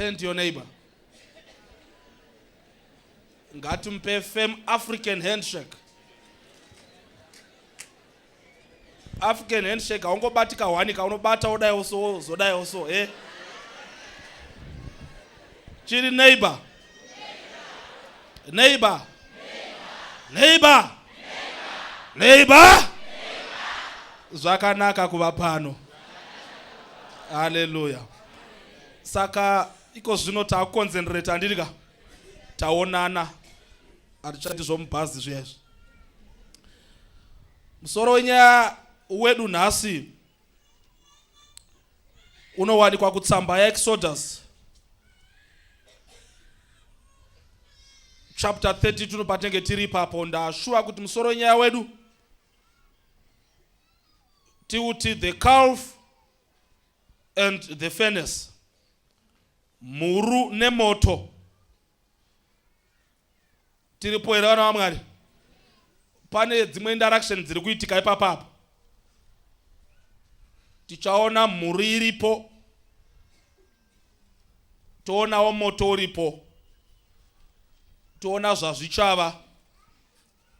Turn to your neighbor. Ngatumpe firm African handshake. African handshake aungobatika wani kaunobata odayo so zodayo so Chiri neighbor. Neighbor. Neighbor. Neighbor. Zvakanaka kuva pano. Hallelujah. Saka iko zvino takoncentrate andirika taonana atichati zvomubhazi zviyezvi. Musoro wenyaya wedu nhasi unowanikwa kutsamba yaExodus chapter 32 patenge tiri papo. Ndashuwa kuti musoro wenyaya wedu tiuti the calf and the furnace, muru nemoto. Tiripo era vana vaMwari. Pane dzimwe interaction dziri kuitika ipapo. Tichaona muru iripo, toonawo moto uripo, toona zvazvichava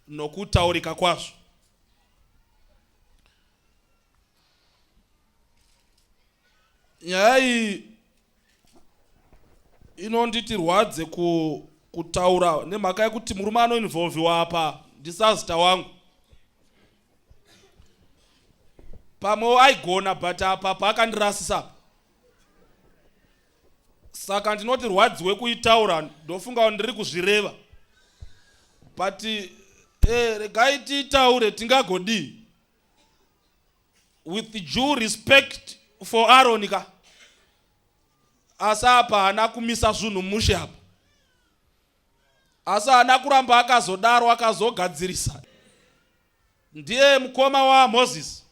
nokutaurika kwazvo. Nyaya iyi inonditi rwadze kutaura nemhaka yekuti murume anoinvolviwa apa ndisazita wangu. Pamwe aigona but apa paakandirasisa. Saka ndinoti rwadziwe kuitaura ndofunga ndiri kuzvireva. But regai tiitaure tingagodii. With due respect for Aaron ka. Asa apa hana kumisa zvinhu mushe apa. Asa hana kuramba akazodaro akazogadzirisa. Ndiye mukoma wa Moses.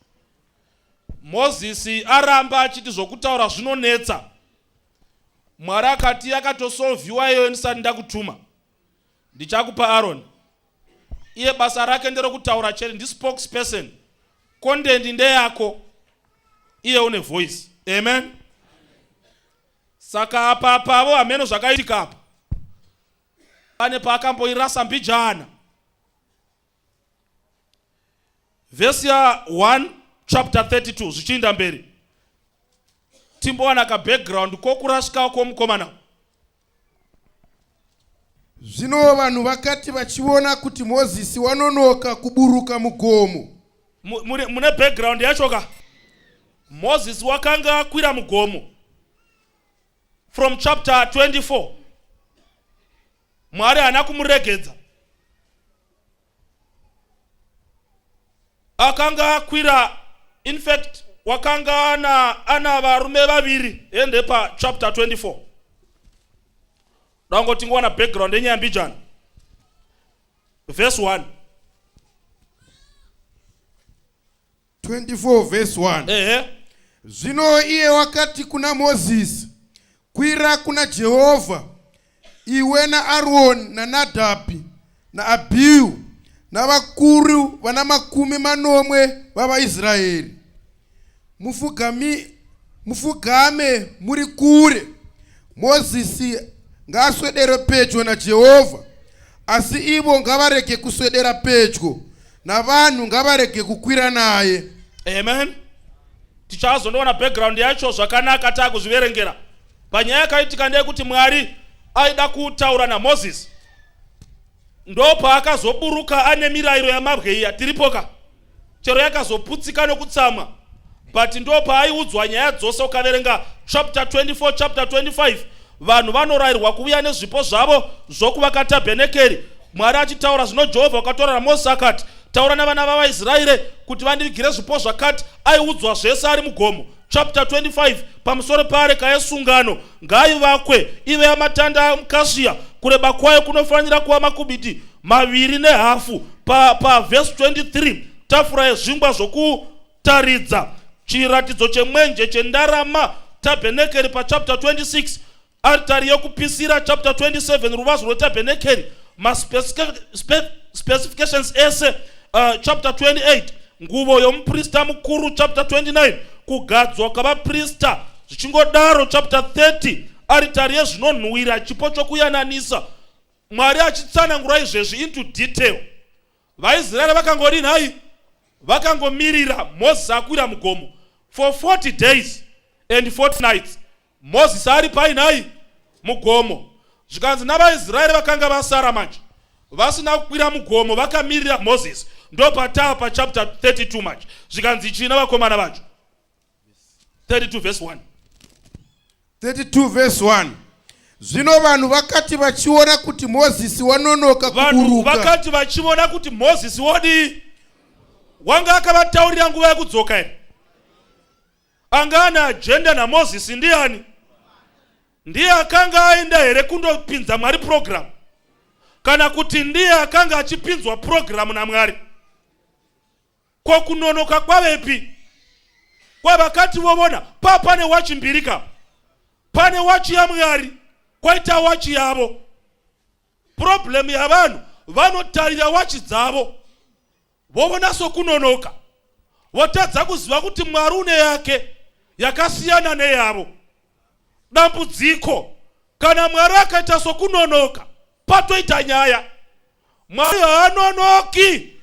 Moses aramba achiti zvokutaura zvinonetsa. Mwari akati yakatosolviwa iyo ndisati ndakutuma. Ndichakupa Aaron. Iye basa rake nderokutaura chete, ndi spokesperson. Content ndeyako. Iye une voice. Amen. Saka apa pavo ameno zvakaitika apa. Pane paakamboirasa mbijana. Verse 1 chapter 32 zvichinda mberi. Timbowana ka background kokurasika kwomukomana. Zvino vanhu vakati vachiona kuti Mozisi wanonoka kuburuka mugomo. Mune background yacho ka. Moses wakanga akwira mugomo. From chapter 24. Mwari hana kumuregedza. Akanga akwira, in fact wakanga ana varume vaviri ende pa chapter 24. Dango tingwana background enyambijana. Verse 1. 24 verse 1. Zvino iye wakati kuna Moses, kwira kuna Jehovha, iwe na Aaron na Nadabi na Abihu na vakuru vana 80 vavaIsraeri. Mufugame muri kure. Mozisi ngaswedere pedyo na Jehovha, asi ivo ngavarege kuswedera pedyo na vanhu ngavarege kukwira naye. Amen. Tichazondoona background yacho zvakanaka takuzviverengera. Panyaya yakaitika ndeyekuti Mwari aida kutaura na Moses. Ndopa akazoburuka ane mirayiro yamabwe tiripoka. Chero yakazoputsika nokutsamwa. But ndopa aiudzwa nyaya dzose ukaverenga chapter 24 chapter 25. Vanhu vanorayirwa kuuya nezvipo zvavo zvokuvaka tabhenekeri. Mwari achitaura zvino Jehovha wakatora na Moses akati, taura navana vavaIsraeri kuti vandivigire zvipo zvakati. Aiudzwa zvese ari mugomo. Chapter 25 pamusoro pareka yesungano ngaivakwe ive yamatanda mukashiya, kureba kwayo kunofanira kuva makubhiti 2.5. Pa verse 23 tafura yezvingwa zvokutaridza, chiratidzo chemwenje chendarama tabhenekeri pa chapter 26, altari yokupisira chapter 27, ruvazo rwetabhenekeri, specifications ese chapter 28, nguvo yomuprista mukuru chapter 29, kugadzwa kwavaprista zvichingodaro chapter 30, aritari yezvinonhuhwira, chipo chokuyananisa. Mwari achitsanangura izvezvi into detail. VaIsraeri vakangori nhai, vakangomirira Moses akwira mugomo for 40 days and 40 nights. Moses ari pai nhai mugomo. Zvikanzi navaIsraeri vakanga vasara manje vasina kukwira mugomo, vakamirira Moses. Ndo patapa chapter 32 manje. Zvikanzi china vakomana vacho. 32 verse 1. 32 verse 1. Zvino vanhu vakati vachiona kuti Mozisi wanonoka kuburuka. Vakati vachiona kuti Moses wodi wanga akavataurira nguva yekudzoka ere. Anga ana agenda naMozisi ndiani? Ndiye akanga aenda here kundopinza Mwari program? Kana kuti ndiye akanga achipinzwa program naMwari? Kwa kunonoka kwavepi? Kwa vakati vovona pane wachi mbiri ka. Pane wachi ya Mwari, kwaita wachi yavo. Problem ya vanhu vanotarira wachi dzavo. Vovona sokunonoka. Votadza kuziva kuti Mwari une yake yakasiyana neyavo. Dambudziko kana Mwari akaita sokunonoka, patoita nyaya. Mwari haanonoki,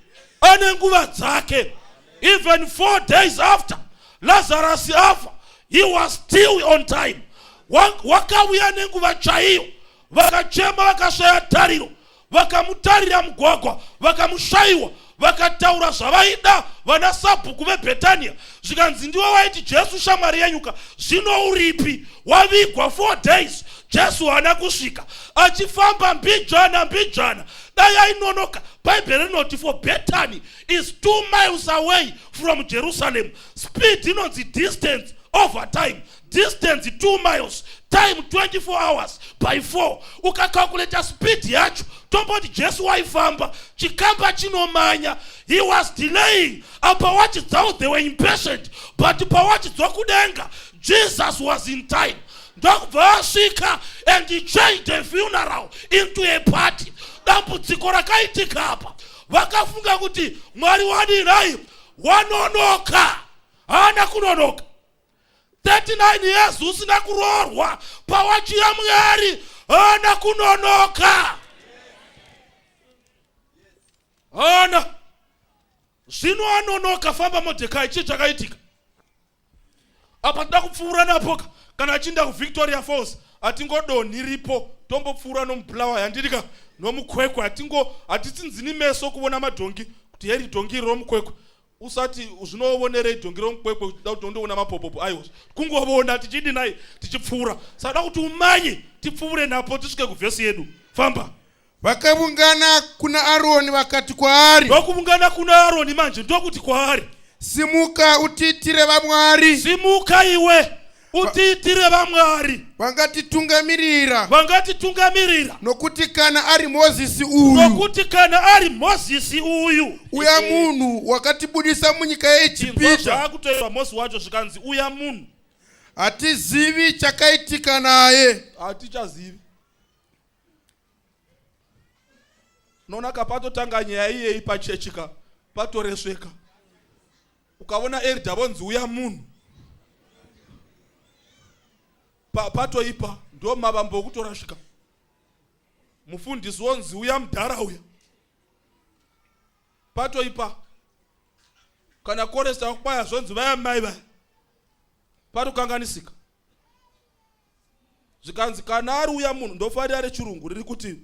ane nguva dzake. Even 4 days after Lazarus afa, he was still on time. Wakauya nenguva chaiyo, vakachema vakashaya tariro, vakamutarira mugwagwa, vakamushaiwa, vakataura zvavaida vana sabhuku veBhetania. Zvikanzi ndiwo waiti Jesu shamwari yenyuka, zvino uripi? Wavigwa 4 days, Jesu haana kusvika. Achifamba mbijana, dai ainonoka. Bible rinoti for Bethany is 2 miles away from Jerusalem. Speed inonzi distance over time. Distance 2 miles, time 24 hours by 4. Ukakalkuleta speed yacho, tomboti Jesu waifamba, chikamba chinomanya. He was delaying. Apa wachi dzavo, they were impatient. But pa wachi dzokudenga, Jesus was in time. Ndokuvasvika and he changed the funeral into a party. Dambudziko rakaitika apa. Vakafunga kuti Mwari wadinai, wanonoka. Haana kunonoka. 39 years usina kuroorwa pawachi ya Mwari, haana kunonoka. Haana. Zvino anonoka famba Modhekai, chii chakaitika? Apa ndakupfuura napoka kana achinda kuVictoria Falls atingodonhi ripo tombopfuura nomublawa yandirika nomukwekwe hatitsinzini meso kuona madhongi kuti heri dhongi romukwekwe. Usati zvinoonere dhongi romukwekwe kuti ndoona mapopopo aiwa. Kungovona tichidi naye tichipfuura. Saka kuti umanye tipfuure napo tisvike kuvhesi yedu. Famba. Vakavungana kuna Aroni vakati kwaari. Vakuvungana kuna Aroni manje ndokuti kwaari, simuka utiitire vaMwari. Simuka iwe utiitire vaMwari. Vangatitungamirira. Nokuti kana ari Mozisi uyu. Uya munhu wakatibudisa munyika yeIjipita. Zvakutoitwa Mozisi wacho zvikanzi uya munhu. Hatizivi chakaitika naye. Hatichazivi. Nona kapatotanga nyaya iyeyi pachechika patoresveka. Ukavona eridhabonzi uya munhu. Patoipa ndo mavambo okutorasvika. Mufundisi wonzi uya mudhara uya. Patoipa. Kana koresta kupaya zvonzi vaya mai vaya. Patokanganisika. Zvikanzi kana ari uya munhu ndofarira rechirungu riri kuti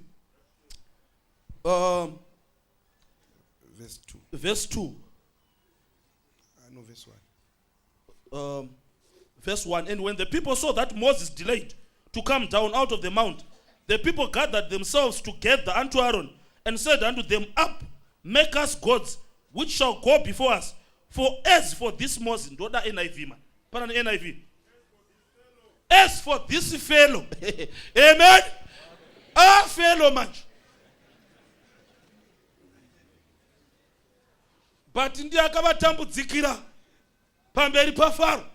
verse 2. No, verse 1. Verse 1. And when the people saw that Moses delayed to come down out of the mount, the people gathered themselves together unto Aaron and said unto them, Up, make us gods which shall go before us. For as for this Moses, ndoda NIV man. Pardon NIV. As for this fellow, amen. A fellow man. But ndiye akavatambudzikira pamberi paFaro.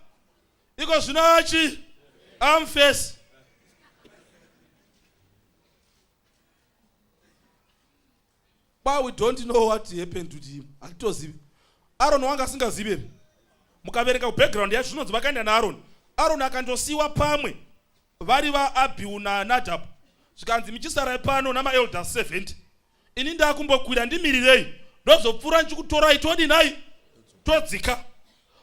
Iko zvinoachi amfesi. But we don't know what happened to him. Hatitozivi. Aaron wanga asingazivi. Mukavereka background yacho zvinonzi vakaenda naAaron. Aaron akandosiwa pamwe vari vaAbhihu naNadhabhu. Zvikanzi michisarai pano namaelders 70. Ini ndakumbokwira ndimirirei. Ndozopfuura ndichikutorai todinai todzika.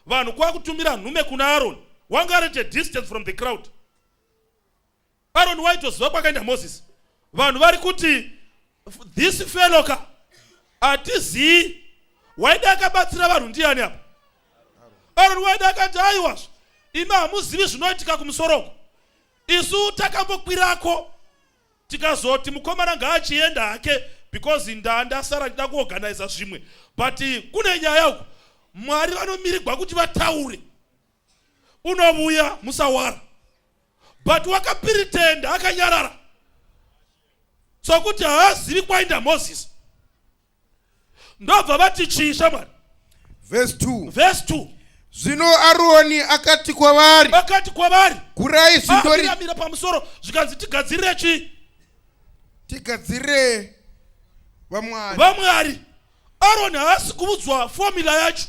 Vanhu kwakutumira nhume kuna Aaron. Wanga at a distance from the crowd. Aaron waitoziva kwakaenda Moses. Vanhu vari kuti this fellow ka atizivi. Waida akabatsira vanhu ndiani apa? Aaron waida akati aiwazvo. Imi hamuzivi zvinoitika kumusoro. Isu takambokwirako tikazoti mukomana ngaachienda hake because ndasara ndida kuorganize zvimwe. But kune nyaya uku Mwari vanomirirwa kuti vataure. Unovuya musawara. But wakapretenda akanyarara. So kuti haazivi kwaenda Moses. Ndobva vati chii shamwari? Verse 2. Verse 2. Zvino Aroni akati kwavari. Kurai zindori. Miramira pamusoro. Zvikanzi tigadzirire chii? Tigadzirire vamwari. Aroni haasi kuudzwa formula yacho.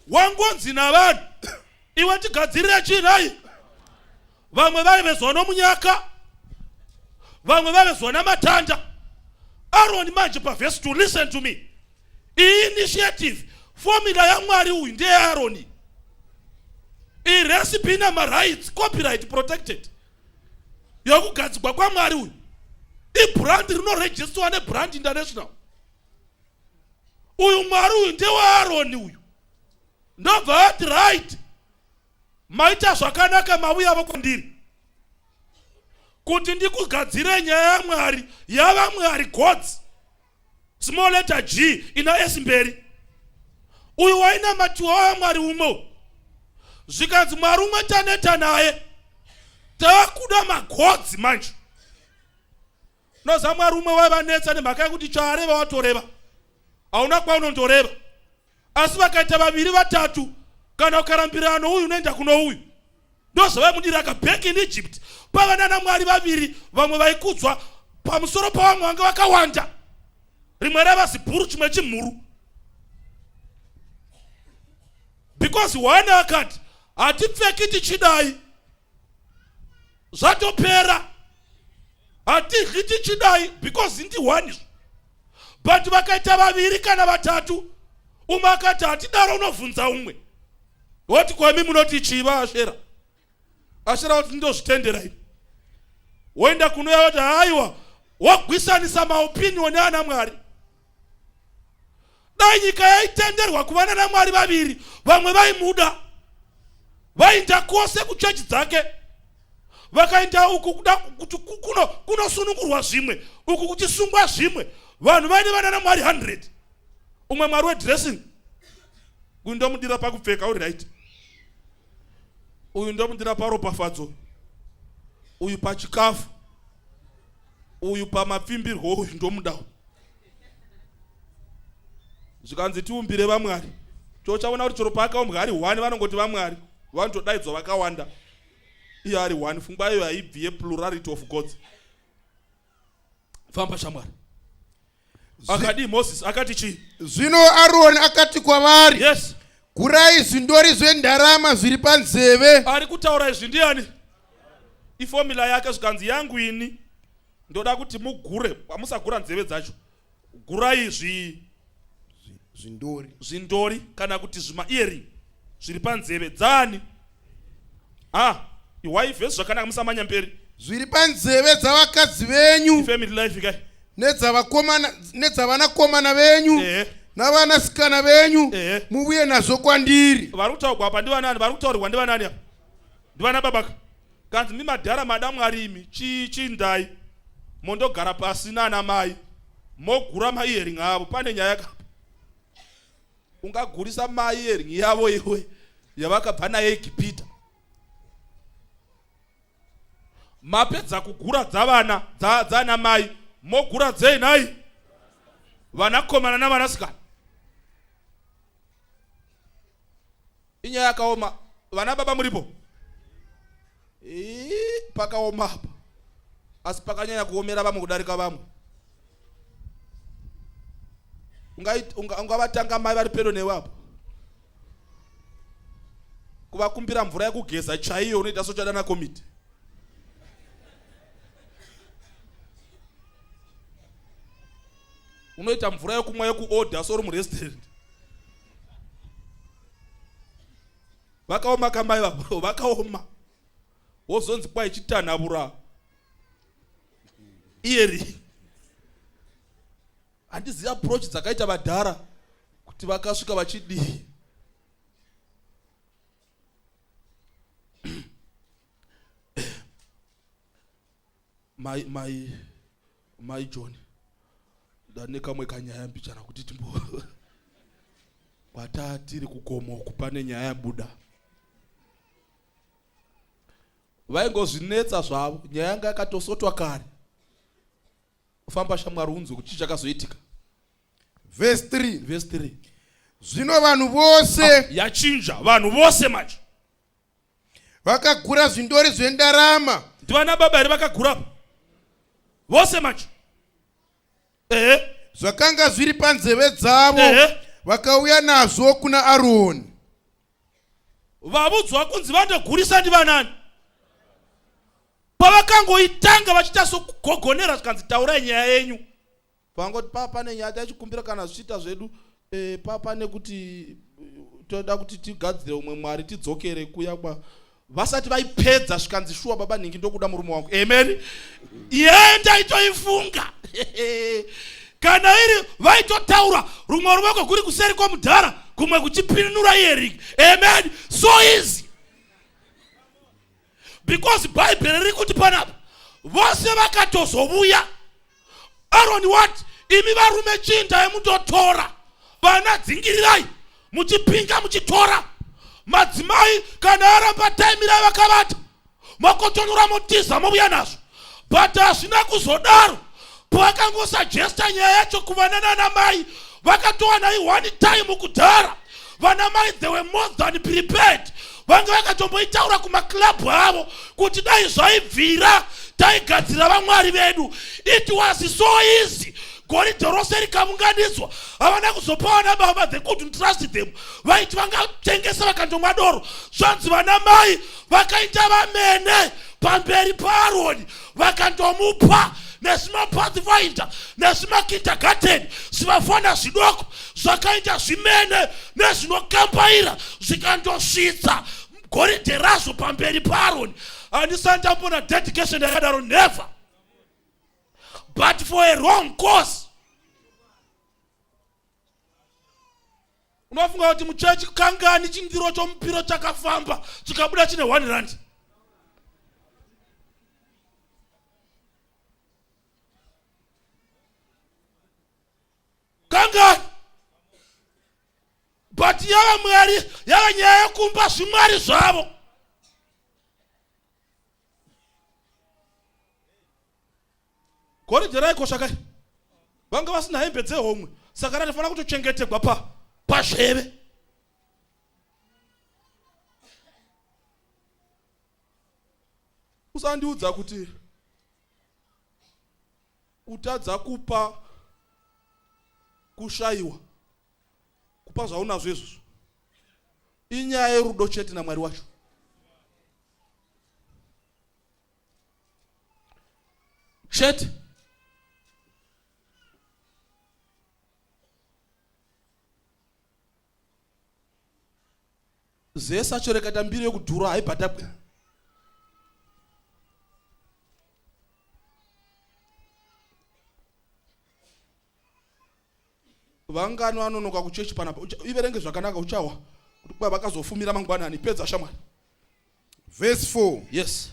Wangonzi navanhu. Iwe tigadzirire chii naye? Vamwe vaivezwa nomunyaka. Vamwe vaivezwa namatanda. Aaron manje pa verse 2, listen to me. Initiative, formula ya Mwari uyu ndiye Aaron. Recipe na rights, copyright protected. Yokugadzirwa kwa Mwari uyu. Brand rinoregisterwa ne Brand International. Uyu Mwari uyu ndiye wa Aaron uyu. Ndobva ati right. Maita zvakanaka mauya avo kwandiri. Kuti ndikugadzire nyaya yaMwari, yava Mwari gods. Small letter G ina S mberi. Uyu waina matuwa wa Mwari umo. Zvikanzi Mwari umwe taneta naye. Takuda magods manje. Noza Mwari umwe waivanetsa nemhaka yekuti chaareva watoreva. Hauna kwaunondoreva. Asi vakaita vaviri vatatu kana ukarambirana uyu unoenda kuno uyu. Ndozvavaimudira back in Egypt. Pavana naMwari vaviri vamwe vaikudzwa pamusoro pavamwe vanga vakawanda. Rimwe rava zibhuru chimwe chimhuru. Because one akati hatipfeki tichidai. Zvatopera. Hatidyi tichidai because ndi one. But vakaita vaviri kana vatatu. Umwe akati hatidaro unovhunza umwe. Woti kwami munoti chiva Ashera. Ashera wati ndozvitendera ini. Woenda kunoya wati haiwa wagwisanisa maopinion ana Mwari. Dai nyika yaitenderwa kuvana naMwari vaviri, vamwe vaimuda. Vainda kwose kuchechi dzake. Vakaenda uku kuda kunosunungurwa zvimwe, uku kuchisungwa zvimwe. Vanhu vaine vana naMwari 100. Umwe Mwari wedressing. Uyu ndomudira pakupfeka uri right. Uyu ndomudira paropafadzo. Uyu pachikafu. Uyu pamapfimbirwo uyu ndomudawo. Zvikanzi tiumbire vaMwari. Chochaona kuti choro pakaumwa ari 1 vanongoti vaMwari. Vanotodaidzwa vakawanda. Iye ari 1. Pfungwa iyo haibviye plurality of gods. Famba shamwari. Akadi Moses akati chii? Zvino Aroni akati kwavari. Yes. Gurai zvindori zvendarama zviri panzeve. Ari kutaura izvi ndiani? Iformula yake zvikanzi yangu ini. Ndoda kuti mugure, musagura nzeve dzacho. Gurai zvindori kana kuti zvima earring zviri panzeve dzani. Iwaife zvakanaka musamanya mberi. Zviri panzeve dzavakadzi venyu. Family life kai. Nedzavanakomana venyu. Navanasikana venyu. Mubuye nazvo kwandiri. Vari kutaurwa apa ndivanani? Vari kutaurirwa ndivanani apa? Ndivana babaka. Kanzi mimadhara madamwari imi chindai. Mondogara pasi nana mai. Mogura ma-earring avo. Pane nyaya yakapa. Ungagurisa ma-earring yavo iwe yavakabva naye Egipita. Mapedza kugura dzavana dzana mai. Mogura dzei nai. Vanakomana navanasikana. Inyaya yakaoma. Vana baba muripo? Pakaoma apa. Asi pakanyanya kuomera vamwe kudarika vamwe. Ungavatanga mai vari pedo newe apo. kuvakumbira mvura yekugeza chaiyo unoita sochadana komiti. Unoita mvura yekumwa yekuorder sori murestaurant. Vakaoma kamai vavo, vakaoma. Wozonzi kwa ichitanavura. Iyeri. Handiziva approach dzakaita vadhara kuti vakasvika vachidii. My John. Ndane kamwe kanyaya mbichana kuti timbo. Kwatiri kukomo kupane nyaya Buddha. Vaingozvinetsa zvavo, nyaya yanga yakatosotwa kare. Kufamba shamwari unzwe kuti chakazoitika. Verse 3. Verse 3. Zvino vanhu vose yachinja vanhu vose macho. Vakagura zvindori zvendarama. Ndivana baba ere vakagura. Vose macho. Zvakanga zviri panzeve dzavo. Vakauya nazvo kuna Aroni. Vabudzwa kunzi vandogurisa ndivanani. Pavakangoitanga vachita sokugogonera zvikanzi taurai nyaya yenyu. Vangoti papa nenyaya tachikumbira kana zvichita zvedu papa nekuti toda kuti tigadzire umwe mwari tidzokere kuya kwa vasati vaipedza zvikanzi shuwa baba ningi ndokuda murume wangu. Amen. Yenda itoifunga. Kana iri vaitotaura rumwe ruoko kuri kuseri kwamudhara kumwe kuchipinura iyeri. Amen. So easy. Because Bible riri kuti panapa vose vakatozovuya. Aroni what? Imi varume chinda yemutotora. Vana dzingirirai muchipinga muchitora. Madzimai kana aramba taimira vakavata makotonura motiza movuya nazvo. But hazvina kuzodaro. Pavakangosugesta nyaya yacho kuvanana namai vakatowana one time kudhara. Vana mai they were more than prepared. Vanga vakatomboitaura kumaklabu avo kuti dai zvaibvira taigadzira vamwari vedu. It was so easy. Goridhe rose rikaunganidzwa. Havana kuzopa vana baba, they couldn't trust them. Vaiti vangatengesa vakandomwa doro. Zvanzi vana mai vakaita vamene pamberi paAroni vakandomupa nesima pathfinder nesima kindergarten zvivafana zvidoko zvakaita zvimene nezvinokambaira zvikandosvitsa goridhe razvo pamberi paAroni. Handisati ndambona dedication yakadaro, never. But for a wrong cause. Unofunga kuti muchechi kangani chindiro chomupiro chakafamba chikabuda chine 1 rand. Kangani. But yava mwari yava nyaya yekumba zvimwari zvavo. Goridhe raikosha kai. Vanga vasina hembe dzehomwe. Saka rinofanira kutochengetegwa pazveve. Usandiudza kuti utadza kupa kushayiwa kupa zvaunazvo izvozvo inyaya yerudo chete naMwari wacho. Chete. Zesa chorekata mbiri yokudhura haibhadhabwe. Vangano vanonoka kuchechi panapa. Iverenge zvakanaka uchawa. Kuti kwa vakazofumira mangwanani pedza shamwari. Verse 4. Yes.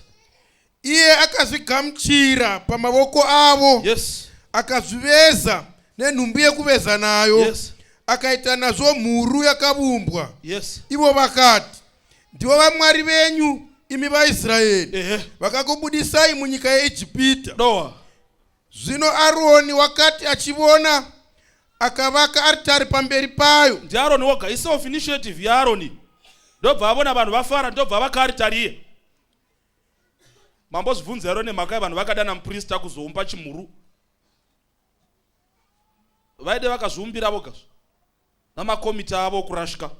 Iye akazvigamuchira pamavoko avo. Yes. Akazviveza nenhumbi yekuveza nayo. Yes. Akaita nazvo mhuru yakavumbwa. Yes. Ivo vakati, ndivo vamwari venyu imi vaIsraeri vakakubudisai munyika yeIjipita. Noah. Zvino Aroni wakati achivona akavaka aritari pamberi payo. Ndi Aroni woga, i self initiative ya Aroni. Ndobva avona vanhu vafara ndobva vaka aritari iye. Mambozvibvunza Aroni mhaka vanhu vakadana muprista kuzoumba chimhuru. Vaide vakazviumbira voga namakomiti avo kurashika.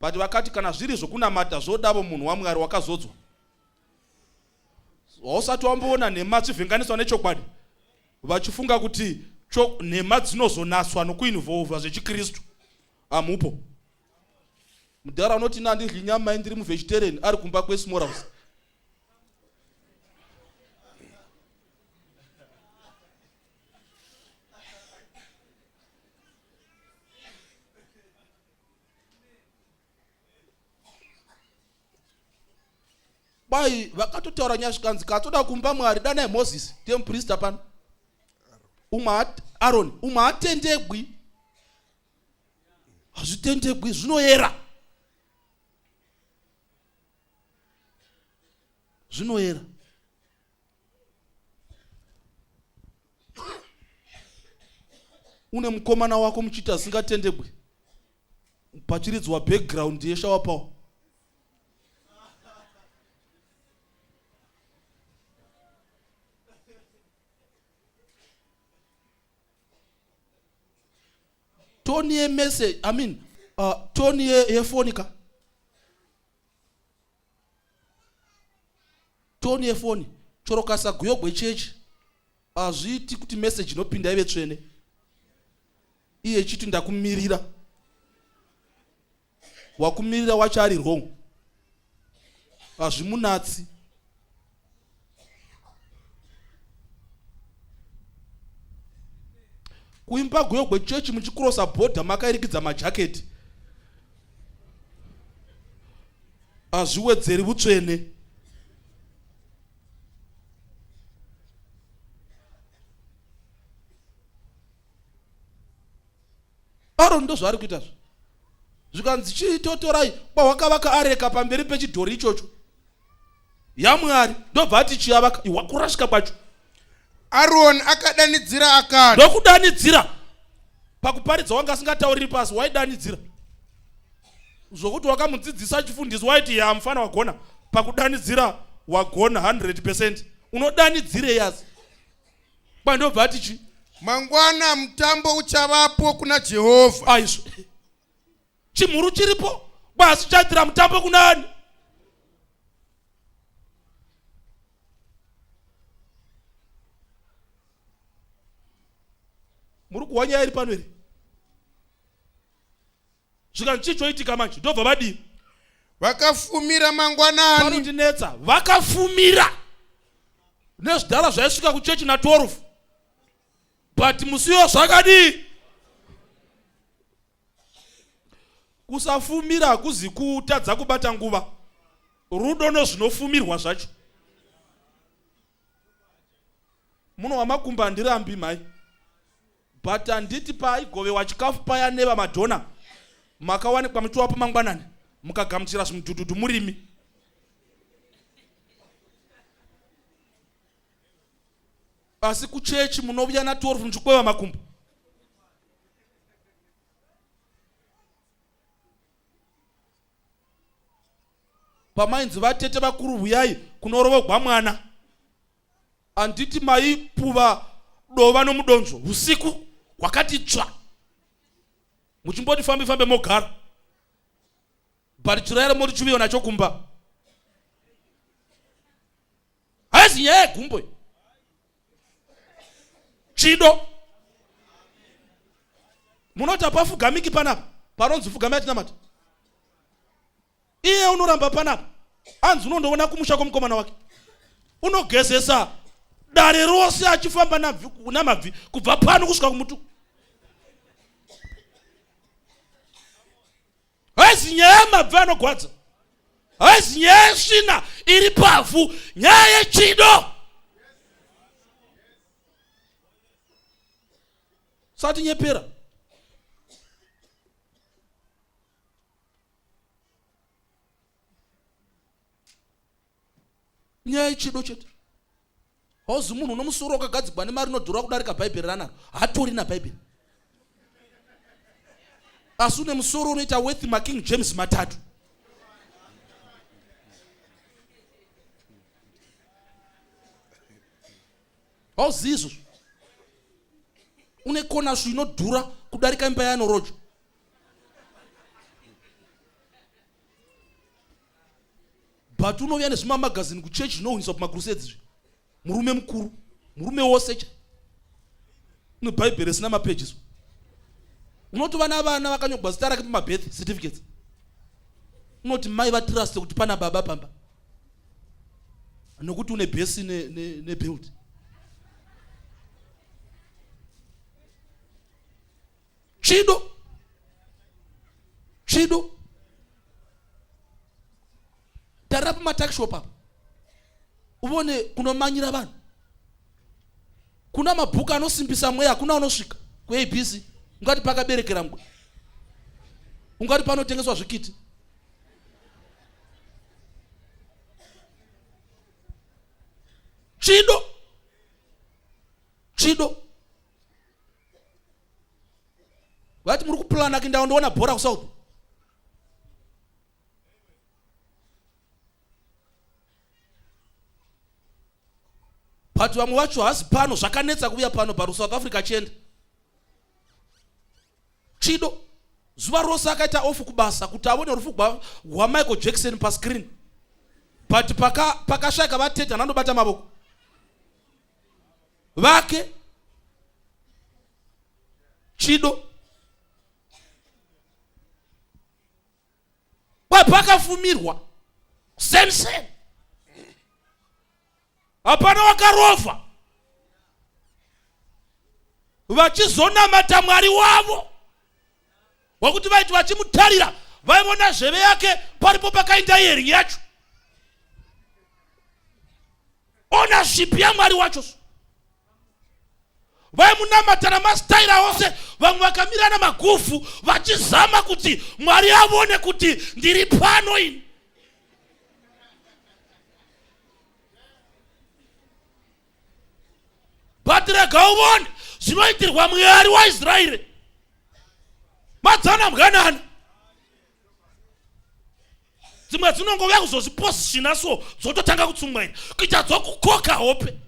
but vakati kana zviri zvokunamata zvodavo munhu waMwari wakazodzwa, hausati wamboona nhema dzivhenganiswa nechokwadi vachifunga kuti nhema dzinozonaswa nokuinvolva zvechikristu. Hamupo. Mudhara unoti nandidyi nyama ndiri muvegetarian ari kumba kweSmall House. Bai vakatotaura nyasvikanzi katoda kumba Mwari dana Moses ndiye muprista pano. Aaron umwe atendegwi. Hazvitendegwi zvinoyera. Zvinoyera. Une mukomana wako muchita singatendegwi. Pachiridzwa background yeshower power. Tony ye message, Tony ye phonica. Tony ye phone. Chorokasa guyogwe chechi. Azviti kuti message inopinda ive tsvene. Iye chiti ndakumirira. Wakumirira wacho ari wrong. Azvimunatsi. Kuimba guyogwe chechi muchikrosa border makairikidza majaketi. Azviwedzeri utsvene. Aaron ndo zvari kuita zvo. Zvikanzi chitotorai kwawakavaka areka pamberi pechidhori ichocho. yaMwari ndobva ati chiyavaka iwakurashika kwacho. Aaron akadanidzira akati. Ndokudanidzira. Pakuparidza wanga asingatauriri pasi waidanidzira. Zvokuti wakamudzidzisa chifundisi waiti ya mufana wagona. Pakudanidzira wagona 100%. Unodanidzire yazi. Ndobva ati chi. Mangwana mutambo uchavapo kuna Jehovha. Aizvo. Chimhuru chiripo. Basi chadira mutambo kuna ani? Muri kuwanya iri pano iri. Zvikanchichoitika manje ndobva vadii. Vakafumira mangwanani. Vanondinetsa. Vakafumira. Nezvidhara zvaisvika kuchechi na12. But musiyo zvakadii. Kusafumira hakuzi kutadza kubata nguva. Rudo nozvinofumirwa zvacho. Muno wamakumba ndirambi mai. But anditi paigovewa chikafu paya neva madhona. Makawanikwa muchiwapo mangwanani. Mukagamuchira zvimudududu murimi. Asi kuchechi munovya na12 muchikweva makumbo. Pamainzi vatete vakuru huyai kunorovogwa mwana. Anditi maipuva dova nomudonzo usiku wakati tsva. Muchimboti fambe mogara. But chiraira moti chuviyo nacho kumba. Hazi nyaya gumbo. Chido. Munota pafugamiki panapa. Paronzi fugamia tinamata. Iye unoramba panapa. Anzi unondoona kumusha kwomukomana wake. Unogezesa dare rose achifamba namabvi kubva pano kusvika kumutu. Haisi nyaya yamabvi anogwadza. Haisi nyaya yesvina iri pavhu. Nyaya yechido. Sati nyepera. Nyaya yechido chete. Hauzi munhu unomusoro wakagadzikwa nemari inodhura kudarika bhaibheri ranaro. Hatori na bhaibheri. Asi une musoro unoita worth making James matatu. Hauzi izvo. Une kona zvinodhura kudarika imba yaNorojo. but unovya nezvima magazini kuchechi zvinounisa kumacrusades. Murume mukuru, murume wose. Bhaibheri risina mapages. Unoti vana vakanyogwa zita rake pamabirth certificates. Unoti mai vatrust kuti pana baba pamba. Nokuti une base ne build. Chido. Tarapa matak shop up. Uone kunomanyira vanhu. Kuna mabhuku anosimbisa mweya, kuna unosvika kuABC. Ungati pakaberekera mwe. Ungati panotengeswa zvikiti. Chido. Vati muri kuplana kinda ndoona bhora kuSouth. But vamwe vacho hasi pano zvakanetsa kuuya pano paSouth Africa chienda. Chido. Zuva rose akaita off kubasa kuti aone rufu rwa Michael Jackson pa screen. But pakashaika vateta nandobata mavoko. Vake. Chido. Pakafumirwa. Sen. Hapana wakarova. Vachizonamata Mwari wavo. Wakuti vaiti vachimutarira vaivona zheve yake paripo pakaenda hearing yacho. Ownership yaMwari wacho. Vaimunamata namastaira ose, vamwe vakamira namagufu vachizama kuti Mwari avone kuti ndiri pano ini. But rega uvone zvinoitirwa Mwari waIsraeri. Madzana mganana. Dzimwe dzinongovya kuzozvipositiona so dzototanga kutsumwaira kuita dzokukoka hope.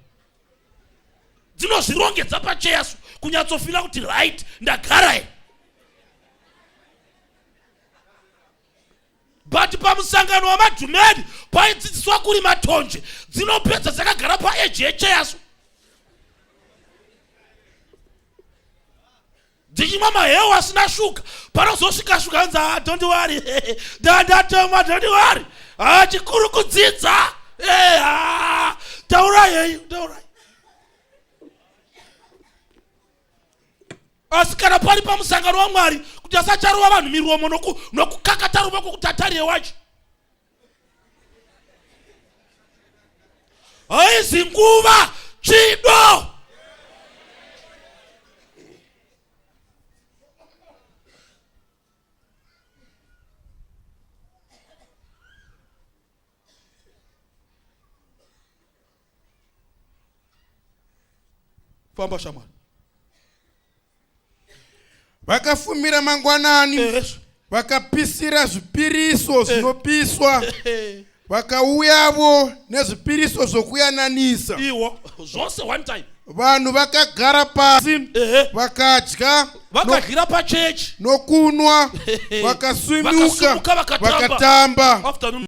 Dzinozvirongedza pacheyaso kunyatsofila kuti right ndagara. But pamusangano wamadhumedi paidzidziswa kuri matonje dzinopedza dzakagara paeji yecheyaso. Dzichimwa mahewa asina shuga. Panozosvika shuga anza don't worry. Ndatoma don't worry. Chikuru kudzidza. Taurai. Asi kana pari pamusangano waMwari kuti asacharova vanhu miromo nokukakata ruvoko kuti atariye wacho. Haizi nguva chido. Famba shamani. Vakafumira mangwanani. Vakapisira zvipiriso zvinopiswa. Vakauyavo nezvipiriso zvokuyananisa. Iwo zvose one time. Vanhu vakagara pasi. Vakadya. Vakadyira pachechi. Nokunwa. Vakaswimuka. Vakatamba. Afternoon.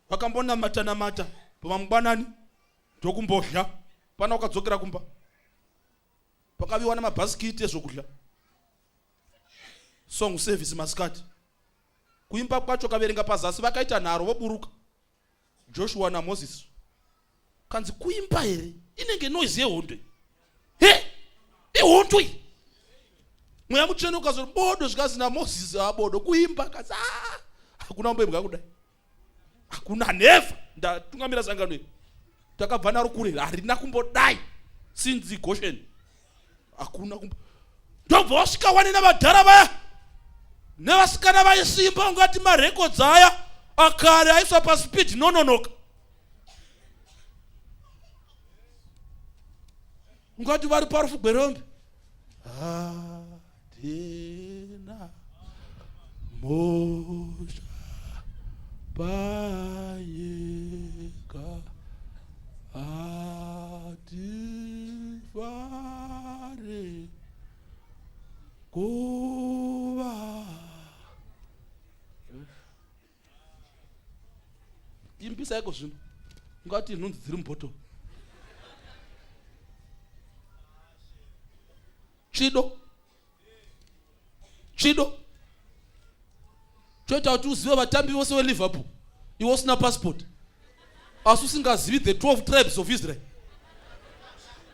Vakambona mata pamangwanani ndokumbodya pana ukadzokera kumba pakaviwa namabhasikiti ezvokudya song service masikati kuimba kwacho kaverenga pazasi vakaita nharo voburuka Joshua naMoses kanzi kuimba here inenge noise yehondo ihondo iyi mweya mutsvene ukazoti bodo zvikazi naMoses abodo kuimba kazi hakuna umboimbwa kudai. Hakuna never ndatungamira sangano iyi. Takabva naro kure harina kumbodai since Goshen. Hakuna kumbo. Ndobva wasvika wane navadhara vaya nevasikana vaisimba ungati marecords aya akare aiswa paspeed nononoka. Ungati vari parufu gwerombe. Adina Mosha Bayeka Adivare Kova imbisa iko zvino ngati nhunzi dziri mubhotoro. Chido choita kuti uzive vatambi vose veLiverpool iwe usina passport, asi usingazivi the 12 tribes of Israel.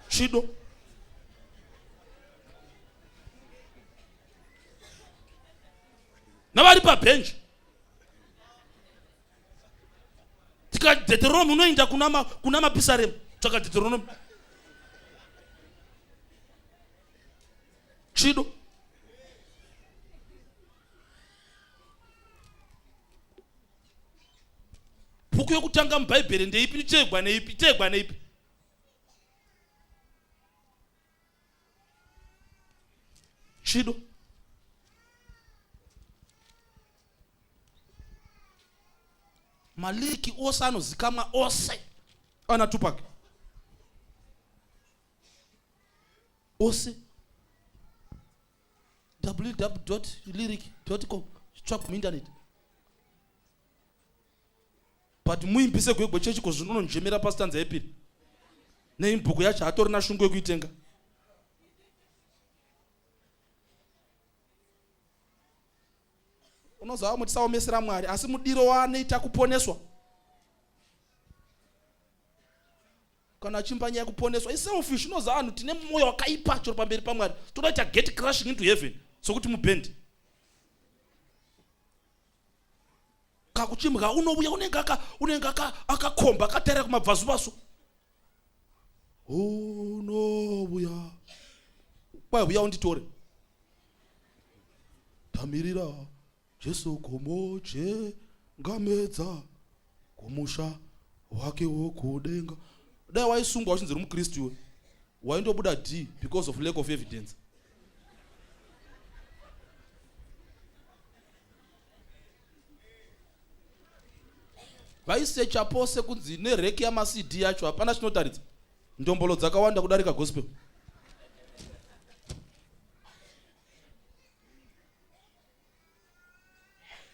Chido navari pabench. Tika Deuteronomy unoenda kuna mapisarem tsvaka Deuteronomy. Chido bhuku yokutanga mubhaibheri ndeipi? Tegwa neipi? Chido maliki ose anozikamwa ose ana Tupac ose www.lyric.com tsvaka muinternet. But muimbise kwegwe chechiko zvinononjemera pastanza yepiri neimbuku yacho hatorina shungu yekuitenga. Unoziva mutisaomesera Mwari asi mudiro waanoita kuponeswa. Kana achimba nyaya kuponeswa iselfish. Unoziva vanhu tine mwoyo wakaipa chero pamberi paMwari todaita get crashing into heaven sokuti mubendi kakuchimga unouya unenge akakomba akatarira kumabvazuvaso. Unouya kwauya unditore tamirira Jesu komoche ngamedza kumusha wake wokudenga. Dai waisungwa uchinziri mukristu iwe waindobuda D because of lack of evidence. Vaisecha pose kunzi nereki yama-CD yacho hapana chinotaridza. Ndombolo dzakawanda kudarika gospel.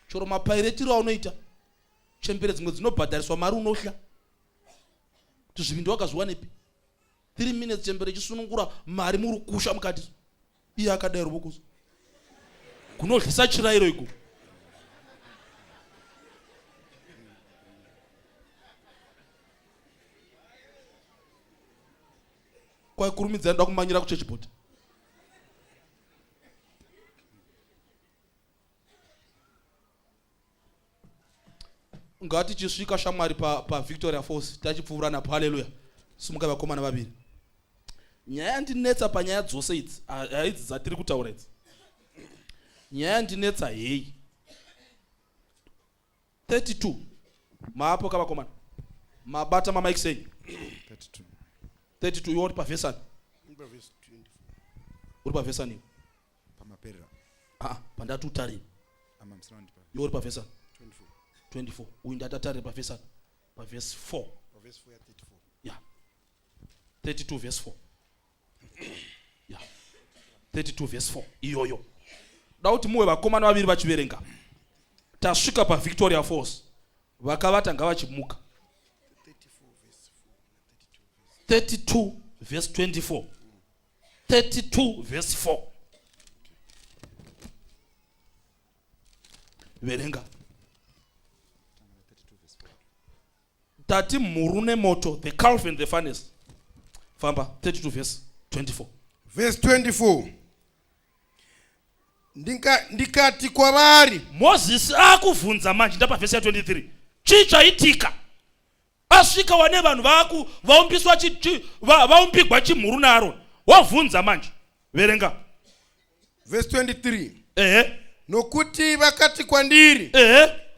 Choro mapairetiro aunoita chembere dzimwe dzinobhadhariswa mari unohla kuti zvivindo wakazviwanepi 3 minutes chembere chisunungura mari murukusha mukati iye akadai rubokoso kunohlisa chirayiro iko. Kwaikurumidza nda kumanyira kuchechipoti. Ngati chisvika shamwari pa Victoria Falls tachipfuura napo. Haleluya. Simuka vakomana vaviri. Nyaya yandinetsa panyaya dzose idzi haidzi dzatiri kutaura idzi. Nyaya yandinetsa hei 32 maapo kavakomana mabata mamaiki sei 32 iwe uri pavhesani uri pavhesani pamaperera pandati utarire iwe uri pavhesani 24 uyu ndatatarire pavhesani pavhesi 4 ya 32 verse 4 ya 32 verse 4 iyoyo. Da kuti muwe vakomana vaviri vachiverenga tasvika paVictoria Falls vakavata ngavachimuka 32 verse 24 32 verse 4 verenga. Tati murune moto the calf and the furnace famba 32 verse 24 verse 24 ndikati kwavari Moses akuvhunza manje ndapa verse ya 23 chichaitika asvika wane vanhu vaumbiswa vaumbigwa chimhuru naAroni wavhunza manje verenga verse 23 nokuti vakati kwandiri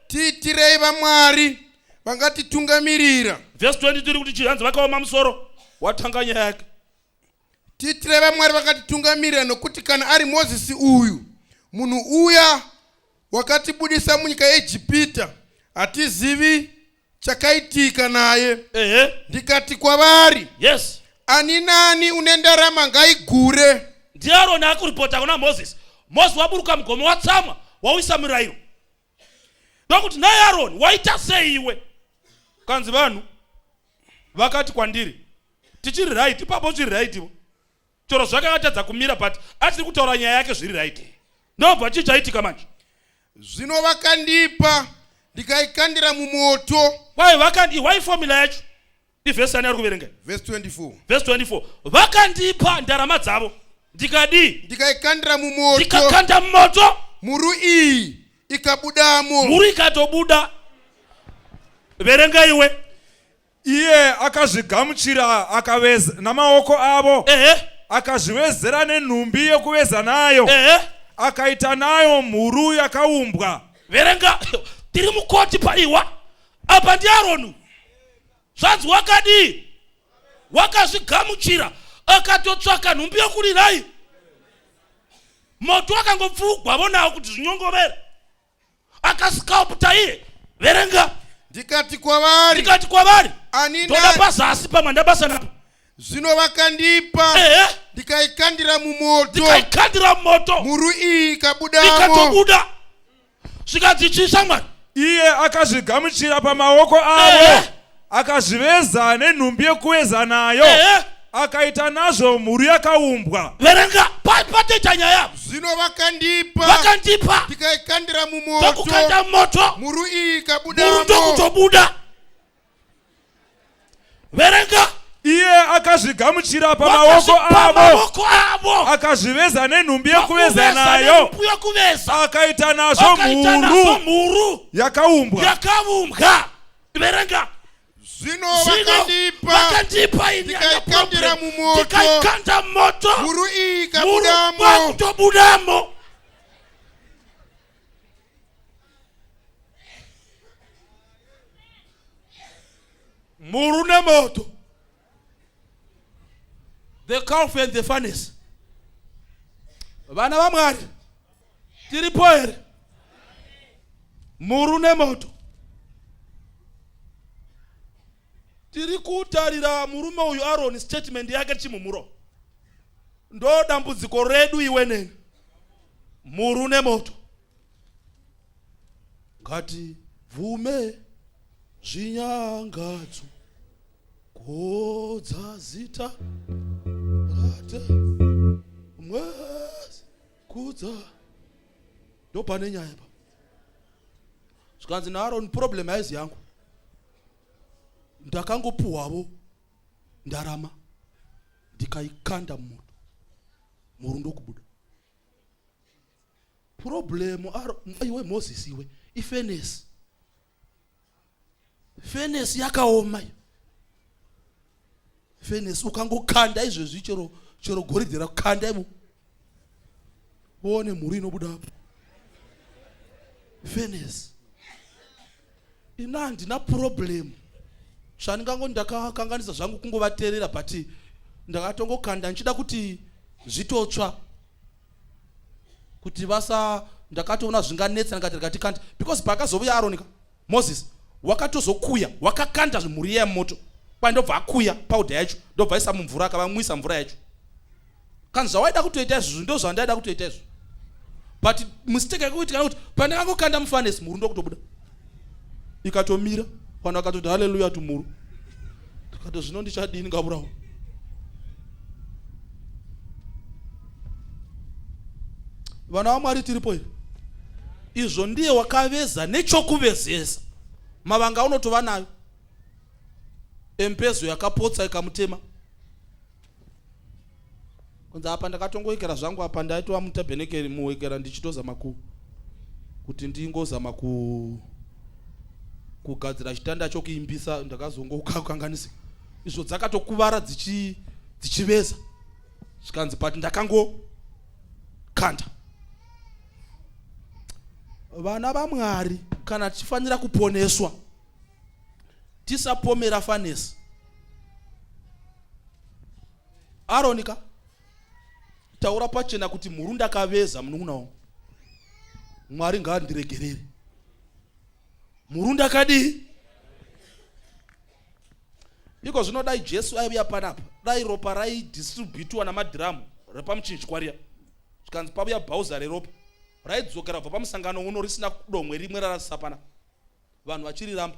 tiitirei vamwari vangatitungamirira. Verse 23 kuti chihanzi vakaoma musoro watanganya yake tiitirei vamwari vangatitungamirira nokuti kana ari Mozisi uyu munhu uya wakatibudisa munyika yeIjipita hatizivi chakaitika naye. Ndikati kwavari yes ani nani une ndarama ngaigure. ndiAroni akuripota kuna Moses waburuka mugomo watsamwa wauisa murayiro ndokuti naye Aroni waita sei iwe kanzi vanhu vakati kwandiri tichiri right ipapo zviri right ivo choro zvakatadza kumira but achiri kutaura nyaya yake zviri right ndobva chichaitika manje zvino vakandipa ndikaikandira mumoto why formula yacho ivhesi ani ari kuverenga verse 24 verse 24 vakandipa ndarama dzavo ndikaikandira mumoto ndikakanda mumoto muru iyi ikabudamo muru ikatobuda verenga iwe iye akazvigamuchira akaveza namaoko avo akazvivezera nenhumbi yekuveza nayo akaita nayo mhuru yakaumbwa verenga tiri mukoti paiwa apa ndiaroni zvanzi wakazvigamuchira akatotsvaka nhumbi yokurirai moto akangopfugwavo nawo kuti zvinyongovere akasikaputa iye verenga ndikati kwavari ndoda pazasi pamandabasa napo zvino vakandipa ndikaikandira mumoto muru iyi ikatobuda zvikadzichisha mwari iye akazvigamuchira pamaoko avo akazviveza nenhumbi yekuveza nayo akaita nazvo mhuru yakaumbwa verenga patoita nyaya zvino vakandipa ndikaikandira tokukanda mumoto muru iyi muru ndokutobuda verenga iye akazvigamuchira pamaoko avo akazviveza nenhumbi yekuveza nayo akaita nazvo mhuru yakaumbwa verenga zvino vakandipa ndikaikandira ndikaikanda mumoto muru iyi ikabudamo kutobudamo muru nemoto the calf and the furnace vana vaMwari tiripo here muru nemoto tiri kutarira murume uyu Aroni statement yake chimumuro ndo dambudziko redu iwe neni muru nemoto ngati vume zvinyangadzo godza zita rate mwezi kudza ndo pane nyaya pa zvikanzi naAroni problem haizi yangu ndakangopuhwavo ndarama ndikaikanda mumoto muru ndokubuda problem iwe Moses iwe ifenesi yakaoma fenesi ukangokanda izvezvi chero goridhe rakukanda imo uone mhuru inobuda apo fenesi ina handina problem zvandingango ndakakanganisa zvangu kungovateerera but ndakatongokanda ndichida kuti zvitotsva kuti ndakatoona zvinganetsa ndikati kandi because pakazouya Aronika Moses wakatozokuya wakakanda mhuru iya mumoto kwai ndobva akuya paudha yacho ndobva aisa mumvura akavamwisa mvura yacho kanzi zvawaida kutoita izvozvo ndo zvandaida kutoita izvo but mistake yakuitika kuti pandakangokanda mufanesi mhuru ndokutobuda ikatomira vanhu vakatoti haleluya tumhuru tikato zvino ndichadini ngavurawo vana vaMwari tiripo here izvo ndiye wakaveza nechokuvezesa mavanga unotova nayo empezo yakapotsa ikamutema kunzi apa ndakatongoikera zvangu apa ndaitova mutabhenekeri muwekera ndichitozama kuti ndingozama kugadzira chitanda chokuimbisa ndakazongokanganisika izvo dzakatokuvara dzichiveza zvikanzi but ndakangokanda vana vaMwari kana tichifanira kuponeswa tisapomera fanesi Aronika taura pachena kuti mhuru ndakaveza munun'una wangu Mwari ngaandiregerere mhuru ndakadii iko zvino dai Jesu aiuya panapa dai ropa raidistributiwa namadhiramu repamuchinjikwariya zvikanzi pauya bhauza reropa raidzokera bva pamusangano uno risina domwe rimwe rarasisa panapa vanhu vachiriramba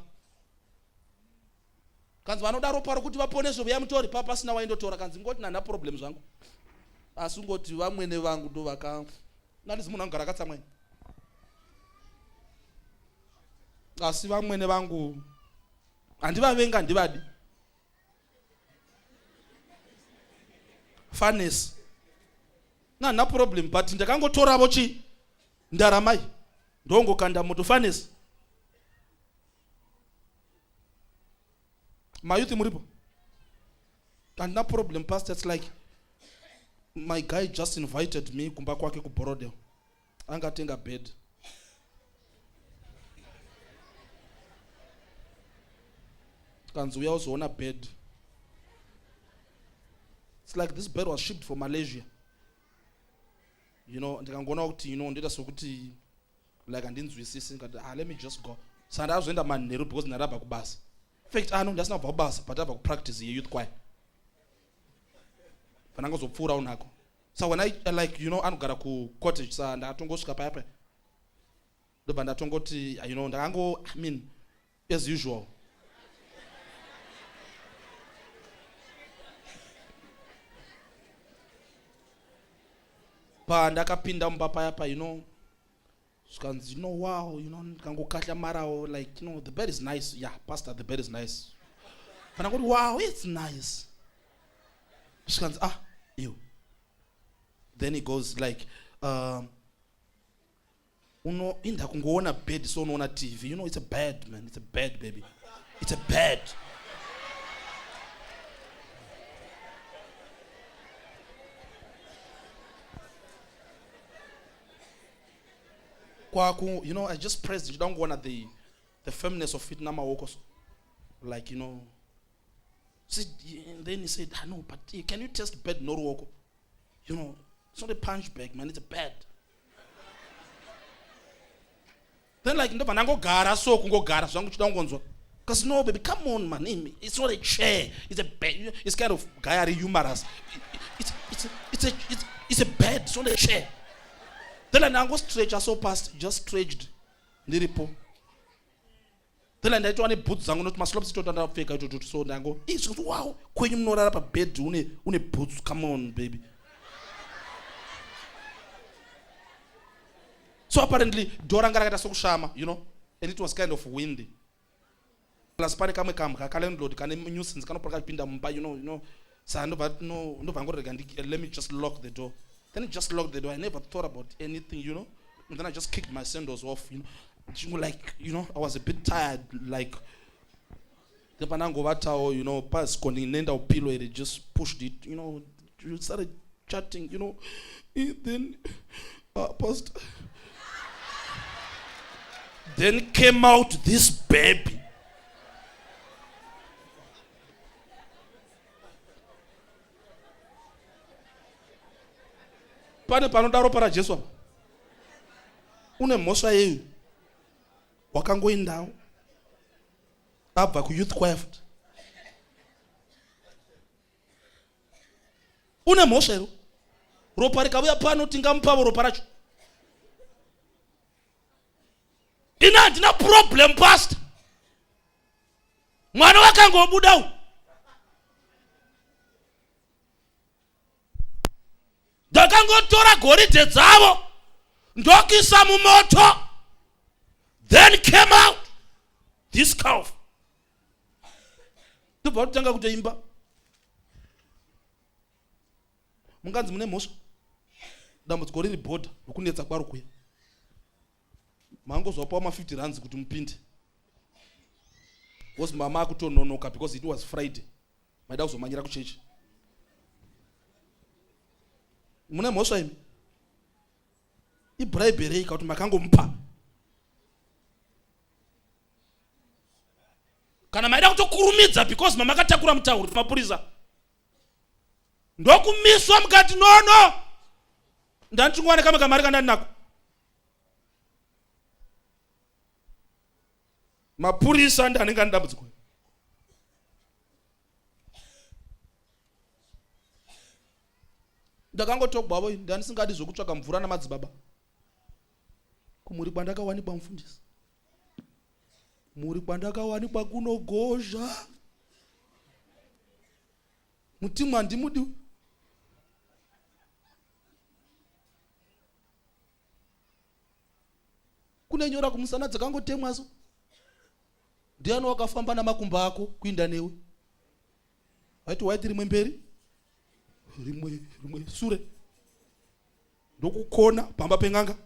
kanzi vanoda ropa rokuti vaponeswe vuya mutori pasina waindotora kanzi ngoti nana problem zvangu asi ngoti vamwene vangu ndo vaka nalizi munhu angara akatsamweni asi vamwene vangu handivavenga handivadi fanes nana problem but ndakangotoravo chi ndaramai ndongokanda moto fanes mayuthi muripo handina problem pastor. It's like my guy just invited me kumba kwake kuBorodale angatenga bed kanzi uya uzoona bed. It's like this bed was shipped from Malaysia, you know. Ndikangona kuti you know ndita sokuti like andinzwisisi ngati let me just go sanda azoenda manheru because ndarabva kubasa. In fact no ndasina kubva kubasa but abva kupractice ye youth choir pananga zopfura unako. So when I like you know anogara ku cottage sa ndakatongosvika paya ndobva ndatongoti you know ndakango I mean as usual pa ndakapinda mumba paya you know skanzi you know wow you know ndikangokahla marawo like you know the bed is nice. Yeah pastor the bed is nice. And I go wow it's nice. Skanzi ew. Then he goes like uno inda kungoona bed so unoona TV. You know it's a bed man, it's a bed baby. It's a bed. You know, I just pressed. You don't want the firmness of it. Like you know. And then he said, no, but can you test bed no woko? You know, it's not a punch bag, man. It's a bed. Then like no, banango gara so kungo gara so don't go. Cause no, baby, come on, man. It's not a chair. It's a bed. It's kind of gayari humorous. It's a bed. It's not a chair. Then I go stretch. I saw past just stretched. Niripo. Then I try to put zangu not maslops to that fake to so dango. It's wow. When you know that up a bed une boots. Come on, baby. So apparently dorangara kata sokushama, you know, and it was kind of windy. Plus panic come calendar can nuisance can pinda mumba, you know. So no let me just lock the door. Then I just locked the door. I never thought about anything, you know. And then I just kicked my sandals off, you know. Like, you know, I was a bit tired, like the panango vatao, you know, pass continental pillow, it just pushed it, you know, you started chatting, you know. Then pastor then came out this baby. Pane panodaro para Jesu une mhosva yeyu wakangoendawo abva kuyouth choir futi une mhosva iro ropa rikauya pano tingamupavo ropa racho ina handina problem pastor mwana wakangobudawo ndakangotora goridhe dzavo ndokisa mumoto then came out this calf ndobva kutanga kutoimba munganzi mune mhosva dambudziko riri bhodha rokunetsa kwaro kuya mangozopawo ma50 rands kuti mupinde was mama akutononoka because it was Friday maida kuzomanyira kuchechi mune mhosva imi ibribery ikati makangomupa kana maida kutokurumidza because mama akatakura mutauri mapurisa ndokumiswa mukati nono ndanchingwane kama kamari kandani nako mapurisa ndanenge andambudziko ndakangotogwavo ndanisingadi zvokutsvaka mvura namadzibaba kumuri kwandakawanikwa mufundisi muri kwandakawanikwa kunogozha mutima handimudi. Kune nyora kumusana dzakangotemwaso. Ndiani wakafamba namakumbo ako kuinda newe? Waiti waiti rimwe mberi, rimwe sure. Ndokukona pamba peng'anga.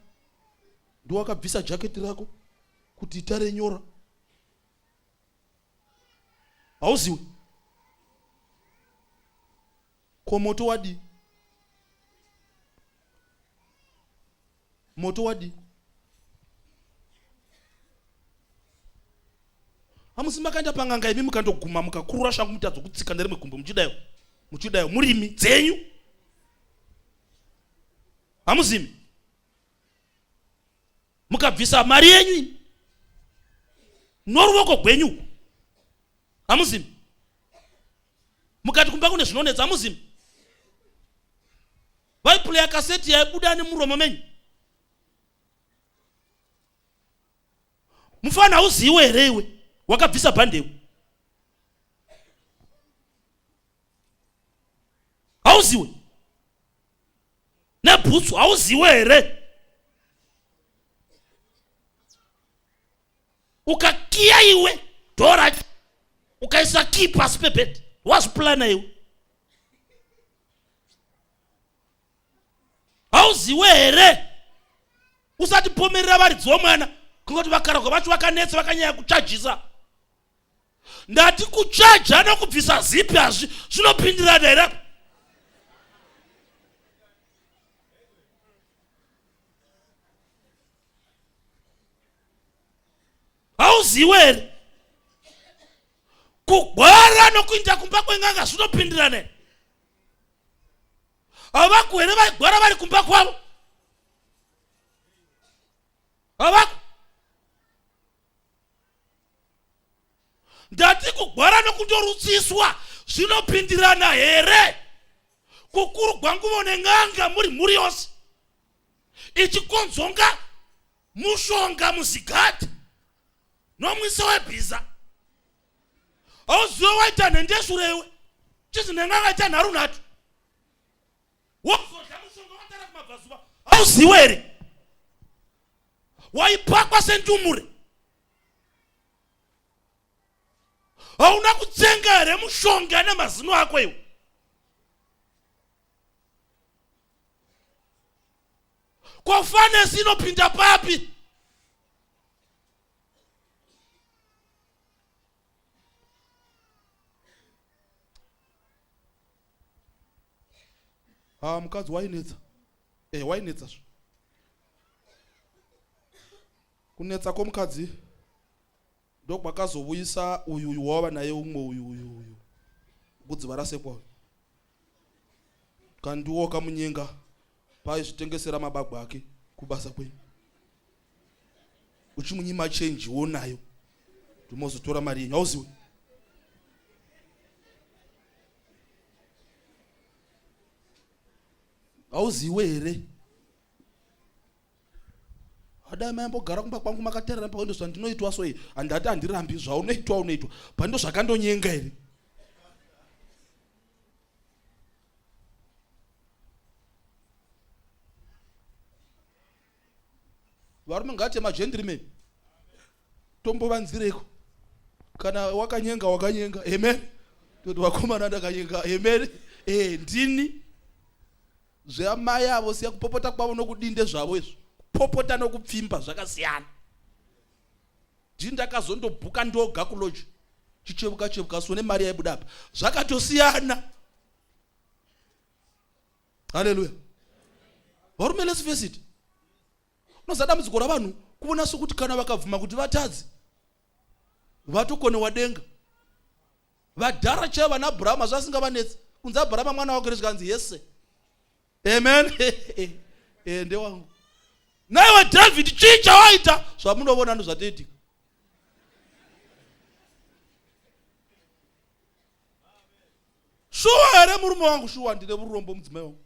Ndowakabvisa jaketi rako kuti itare nyora. Hauziwe. Ko moto wadi. Moto wadi. Hamusima kaenda pang'anga imi mukandoguma mukakurura shangu mutadzo kutsika nerimwe gumbo muchidayo murimi dzenyu. Hamuzimi. Mukabvisa mari yenyu noruoko gwenyu. Hamuzimi. Mukati kumba kune zvinonetsa. Hamuzimi. Vaiplaya kaseti yaibuda nemuromo menyu. Mufana uziwe here iwe wakabvisa bhandewu. Hauziwe. Nebhutsu hauziwe here. Ukakia iwe dora ukaisa key pasi pebhedhi. Wazviplana iwe. Hauziwe here. Usati pomerera varidzi vomwana kungoti vakaragwa vacho vakanetsa vakanyanya kuchajisa. Ndati kuchaja nokubvisa zipi hazvi zvinopindirana here. Hauziwe here. Kugwara nokuinda kumba kweng'anga zvinopindirana here. Havaku here vaigwara vari kumba kwavo. Havaku. Ndati kugwara nokundorutsiswa zvinopindirana here. Kukurugwa nguvo neng'anga muri yose. Ichikonzonga mushonga muzigati nomwisa webhiza. Hauziwe waita nhendeshurewe. Chizi neng'anga ita nharunhatu. Wozodya mushonga watara kumabvazuva. Hauziwe here. Waipakwa sendumure. Hauna kutsenga here mushonga nemazino ako iwe. Kwafanesi inopinda papi? Mukadzi wainetsa. Wainetsa. Kunetsa kwomukadzi ndokwakazovuyisa uyu wava naye umwe uyu budzi varasekwa. Kandiwo kamunyenga paizvitengesera mabagwa ake kubasa kwenyu. Uchimunyima change wonayo. Ndimozotora mari yenyu. Hauziwe. Hauziwe here. Hadai mayambogara kumba kwangu makaterera pa windows ndinoitwa so iyi. Handati handirambi zvaunoitwa. Pando zvakandonyenga here. Varume ngati magentlemen. Tombovanzireko. Kana wakanyenga. Amen. Toti vakomana ndakanyenga. Amen. Ndini. Zveamai avo siya kupopota kwavo nokudinde zvavo izvo. Popota nokupfimba zvakasiyana. Ndini ndakazondobhuka ndoga kuloji. Chichevuka sone mari yaibuda apa. Zvakatosiyana. Hallelujah. Varume let's face it. Unozada dambudziko ravanhu kuona sokuti kana vakabvuma kuti vatadzi vatokone wadenga. Vadhara chaiva vana Abrahama zvasingavanetsi. Kunzi Abrahama mwana wake zvikanzi Yese. Amen. Ndewangu. Naiwe David chii chawaita zvamunoona ndozvataitika. Shuwa here murume wangu, shuwa ndine urombo mudzimai wangu.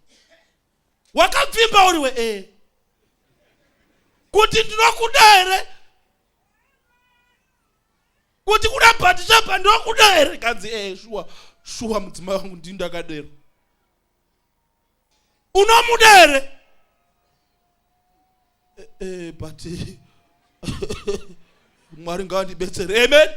Wakapfimba uriwe kuti ndinokuda here. Kuti kuna bhatisha ndinokuda here. Kanzi shuwa shuwa mudzimai wangu ndakadera. Unomudere? But Mwari ngandibetsere. Amen.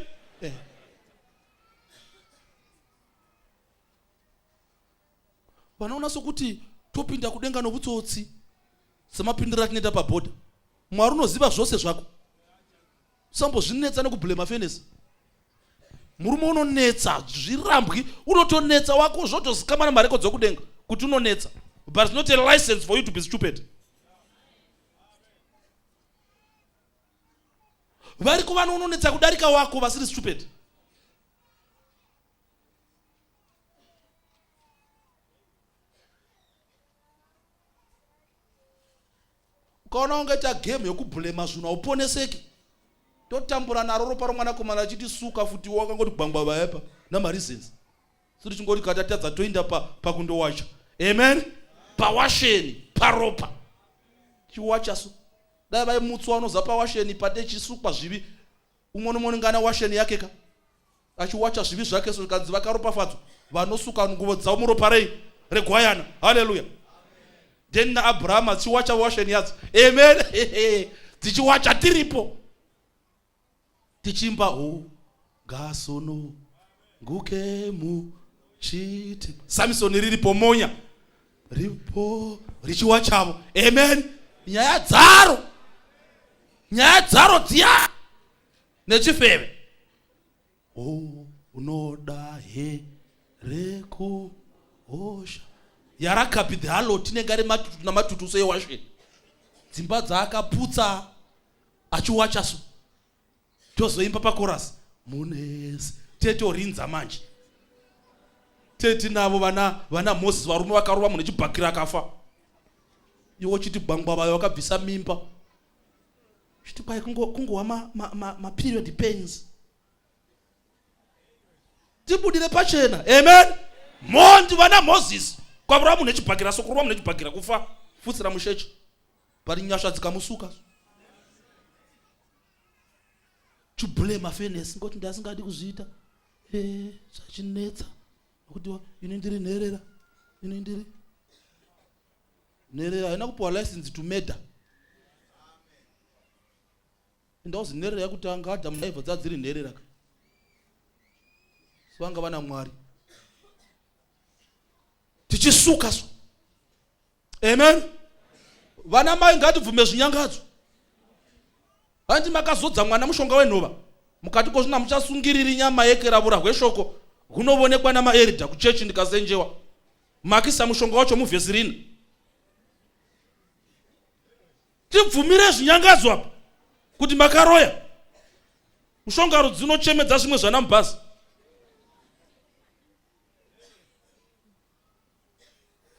Vanaona sokuti topinda kudenga nobutsotsi semapindira tinoita pabhodha. Mwari unoziva zvose zvako. Sambozvinetsa nekublema fenesi. Murume unonetsa zvirambwi, unotonetsa wako zvotozikamana mareko dzokudenga kuti unonetsa. But it's not a license for you to be stupid. Variko vano unonetsa kudarika wako vasiri stupid. Ukaona ungaita game yokublema zvinhu uponeseki. Totambura naro ropa romwanakomana achiti suka futi wakangoti gbangwa vaepa namareasons. Suri chingoti katatadza toinda pakundowacha. Amen. Pawasheni paropa. Chiwacha so. Dai vai mutswa unoza pawasheni pate chisukwa zvivi. Umwe ngana washeni yake ka. Achiwacha zvivi zvake so kanzi vakaropa fadzo. Vanosuka nguvo dzavo muropa regwayana. Hallelujah. Then na Abraham achiwacha washeni yadzo. Amen. Tichiwacha tiripo. Tichimba gasono ngukemu chiti. Samson riripo monya. Ripo richiwachavo. Amen. Nyaya dzaro dziya nechifeve. Unoda he reku osha. Yarakapi the halo tinenge ari matutu namatutu sewasheni. Dzimba dzaakaputsa achiwacha so. Tozoimba pakorasi munesi tetorinza manje. Teti navo vana Moses varume vakarova munhu echibhakira akafa. Iwo chiti gbangwa vayo vakabvisa mimba. Chiti kwai kungowa ma period pains. Tibudire pachena. Amen. Mondi vana Moses kwavorova munhu echibhakira sokurova munhu echibhakira kufa futsira mushechi. Pari nyasha dzikamusuka. To blame afenesi ngoti ndasingadi kuzviita. Zvachinetsa. Kuti inondiri nherera. Nherera haina kupiwa license to murder. Ndauzi nherera yakutanga Adamu naEvha dzadziri nherera. Svanga vana Mwari. Tichisuka so. Amen. Vana mai ngatibvume zvinyangadzo. Handi makazodza mwana mushonga wenhova. Mukati kozvina muchasungiriri nyama yekeravura hweshoko. Hunovonekwa namaeridha kuchechi ndikazenjewa. Makisa mushonga wacho muvhesi rina. Tibvumire zvinyangadzo apa. Kuti makaroya. Mushonga rudzinochemedza zvimwe zvanamubhazi.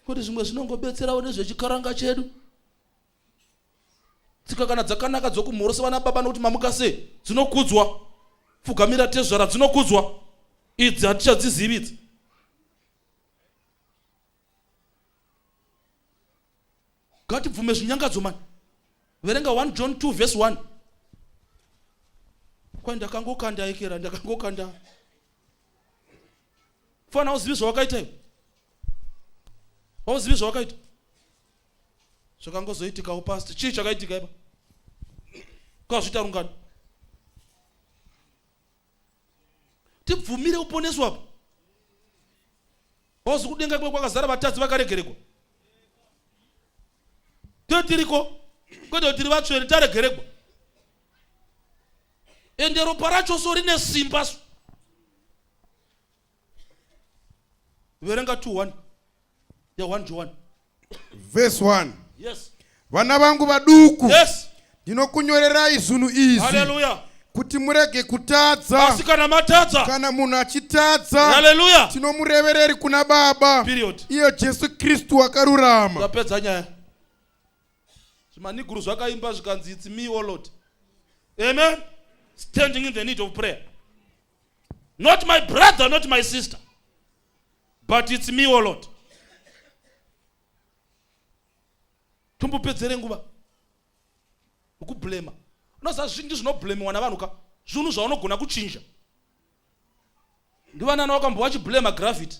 Kuti zvimwe zvinongobetserawo nezvechikaranga chedu. Tsika kana dzakanaka dzokumhorosa vana baba nokuti mamuka sei dzinokudzwa. Pfugamira tezvara dzinokudzwa. Idzi hatichadzizividzi. Ngatibvume zvinyangadzo mani. Verenga 1 John 2 verse 1. Kwa ndakangokanda ikera ndakangokanda. Fana uzivi zvawakaita iwe. Uzivi zvawakaita. Zvakangozoitika upasti. Chii chakaitika ipa? Kazvita rungano. Tibvumire uponeswa apa. Wauzi kudenga kwe kwakazara vatadzi vakaregeregwa. Totiriko. Kwete tiri vatsveri taregeregwa. Ende ropa racho so rine simba so. Verenga 2:1. Ya 1 John. Verse 1. Yes. Vana vangu vaduku. Yes. Ndinokunyorerai zvinhu izi. Hallelujah. Kuti murege kutadza. Asikana matadza. Kana munhu achitadza. Hallelujah. Tinomurevereri kuna Baba. Period. Iyo Jesu Kristu akarurama. Zapedza nyaya. Zvimaniguru zvakaimba zvikanzi it's me, O Lord. Amen. Standing in the need of prayer. Not my brother, not my sister. But it's me, O Lord. Tumbopedzere nguva. Ukublema. Unoza zvinji zvinoblemiwa navanhu ka. Zvinhu zvaunogona kuchinja. ndivanana wakambowa chiblema gravity.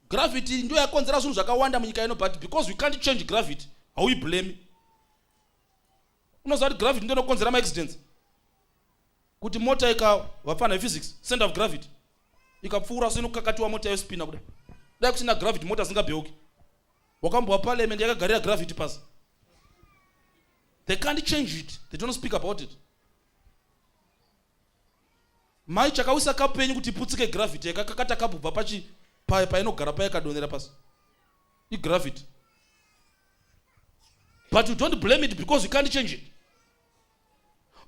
Gravity ndio yakonzera zvinhu zvakawanda munyika ino, but because we can't change gravity, how we blame? Unoziva kuti gravity ndio inokonzera ma-accidents. Kuti mota ikavapana physics, center of gravity, ikapfuura sinokakatiwa mota yospina kuda. Dai kusina gravity mota zingabheuki. Wakambowa parliament yakagarira gravity pasi. They can't change it. They don't speak about it. Mai chakawisa kapu penyu kuti iputsike gravity yakakakata kapu bva painogara payakadonera pasi. Gravity. But you don't blame it because you can't change it.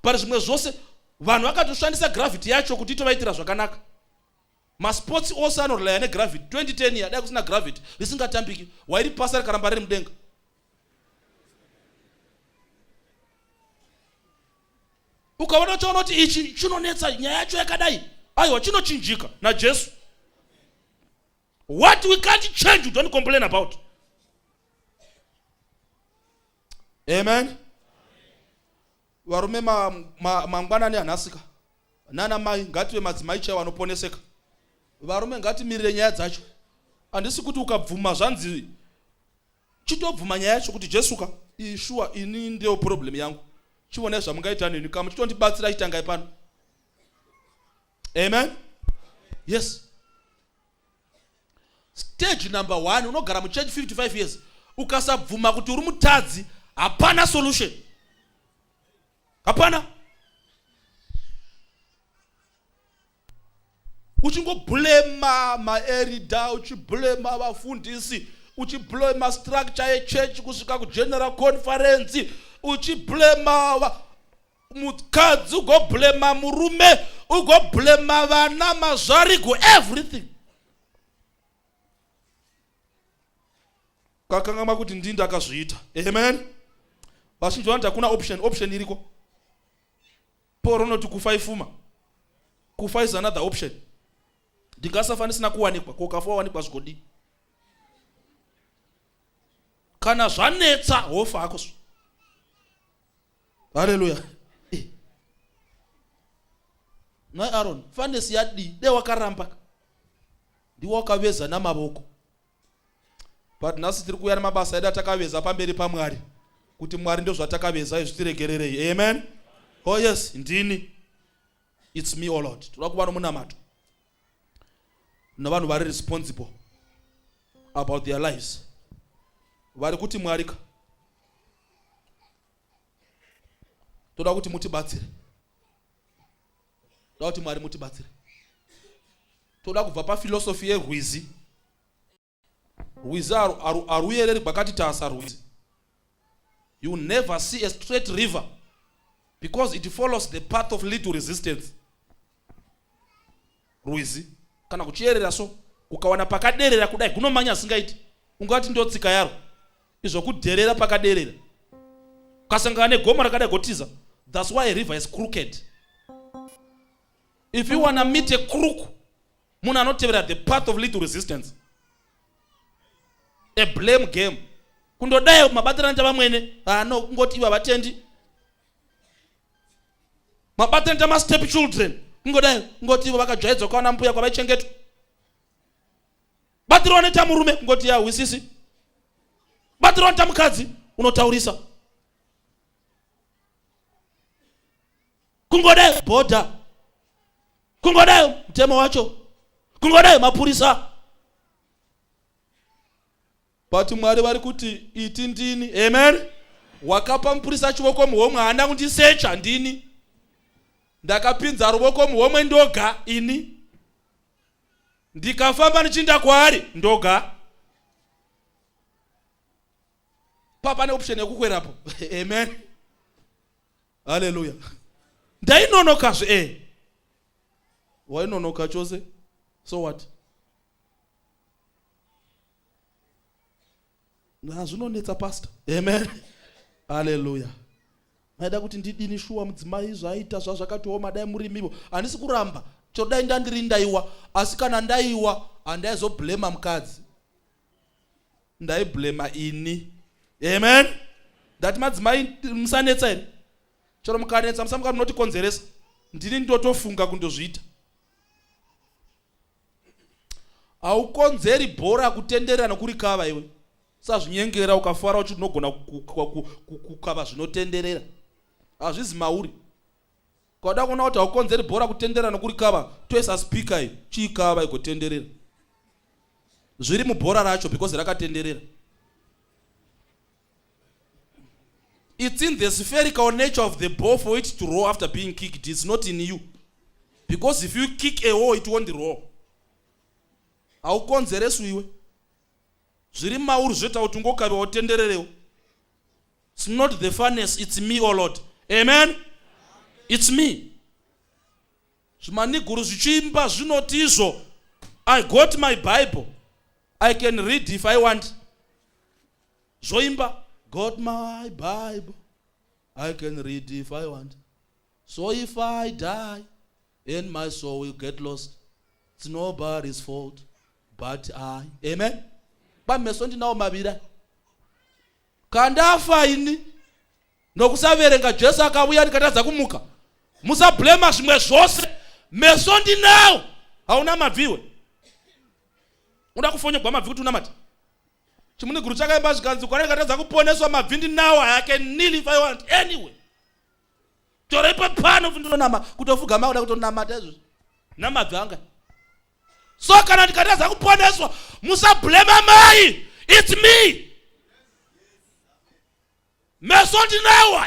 But zvimwe zvose vanhu vakatoshandisa gravity yacho kuti itovaitira zvakanaka. Masports ose anorelaya negravity. 2010 yadai kusina gravity risingatambiki, wairi pasa rikaramba riri mudenga. Ukaona chaona kuti ichi chinonetsa nyaya yacho yakadai, aiwa chinochinjika naJesu. What we can't change, you don't complain about. Amen. Varume mangwanani anhasika nana mai ngative madzimai chaiwo anoponeseka. Varume ngatimirire nyaya dzacho. Handisi kuti ukabvuma zvanzi chitobvuma nyaya yacho kuti Jesuka sure ini ndio problem yangu, chione zvamungaita nini kama chitondibatsira chitangai pano. Amen. Yes. Stage number 1, unogara muchurch 55 years ukasabvuma kuti uri mutadzi, hapana solution. Hapana. Uchingoblema maerida, uchiblema vafundisi, uchiblema structure yechurch kusvika kugeneral conference, uchiblema mukadzi, ugoblema murume, ugoblema vana, mazvarigo, everything. Kakangama kuti ndini ndakazviita. Amen. Vazhinji vanoti hakuna option iriko. Paul unoti kufa ifuma. Kufa is another option. Ndingasafanisina kuwanikwa, kokafa wawanikwa zvikodi. Kana zvanetsa hofa hako. Hallelujah. Nai Aaron, fanesi yadi de wakaramba. Ndiwo wakaveza namavoko. But nasi tiri kuya namabasa edu atakaveza pamberi paMwari. Kuti Mwari ndio zvatakaveza zvitiregererei. Amen. Oh yes, ndini. It's me, oh Lord. Toda kuva nomunamato. Navanhu vari responsible about their lives. Vari kuti Mwarika. Toda kuti mutibatsire. Toda kuti Mwari mutibatsire. Toda kubva paphilosophy yerwizi. Rwizi aruyereri gwakati tasa rwizi. You never see a straight river because it follows the path of little resistance. Rwizi kana kuchierera so ukawana pakaderera kudai kunomanya singaiti, ungati ndio tsika yaro izvo kuderera pakaderera kasangana negoma rakadai gotiza. That's why a river is crooked. If you want to meet a crook, munhu anotevera the path of little resistance. A blame game. Kundodai mabatirana chavamwene no kungoti iva vatendi. Mabatirana chama step children kungodai ngoti ivo vakadzvaidza kwaana mbuya kwavaichengetwa. Batirwa netamurume ngoti ya wisisi. Batirwa netamukadzi unotaurisa. Kungodai bhodha, kungodai mtemo wacho, kungodai mapurisa. But Mwari vari kuti iti ndini. Amen. Wakapa mupurisa chivoko muhomwe haana kundisecha ndini. Ndakapinza ruvoko muhomwe ndoga ini. Ndikafamba nichinda kwaari ndoga. Papa ne option yekukwerapo. Amen. Hallelujah. Ndainonoka zve wainonoka chose. So what? Zvinoonetsa pastor. Amen. Hallelujah. Maida kuti ndidini shuwa mudzimai zvaita zvazvakatioma dai murimiwo. Handisi kuramba. Chodai ndandiri ndaiwa. Asi kana ndaiwa handaizoblema mukadzi. Ndaiblema ini. Amen. Ndati madzimai musanetsa here. Chero mukanetsa musamuka munoti konzeresa. Ndini ndotofunga kundozviita. Haukonzeri bhora kutenderera nokurikava iwe. Sazvinyengera ukafara uchi unogona kukava zvinotenderera. Hazvizi mauri. Kwada kuona kuti haukonzeri bhora kutenderera nokurikava, toisa speaker iyi chiikava ikotenderera. Zviri mubhora racho because rakatenderera. It's in the spherical nature of the ball for it to roll after being kicked. It's not in you. Because if you kick a hole, it won't roll. Haukonzeresu iwe. Zviri mauri zveta kuti ungokava wotendererewo. It's not the furnace, it's me, oh Lord. Amen? It's me. Zvimaniguru zvichimba zvinoti izvo. I got my Bible. I can read if I want. Zoimba. Got my Bible. I can read if I want. So if I die and my soul will get lost, it's nobody's fault but I. Amen? Bameso ndinawo mavira. Kandafa ini nokusaverenga Jesu akauya ndikatadza kumuka. Musablema zvimwe zvose. Meso ndinawo. Hauna mabviwe. Unoda kufonyogwa mabvi kuti unamata. Chimuniguru chakaimba zvikanzi kwana ndikatadza kuponeswa mabvi ndinawo. I can kneel if I want anyway. Torepa pano ndinonama kutofugama kuda kutonamata izvo. Namabvi anga. So kana ndikatadza kuponeswa musablema mai. It's me. Meso ndinawo.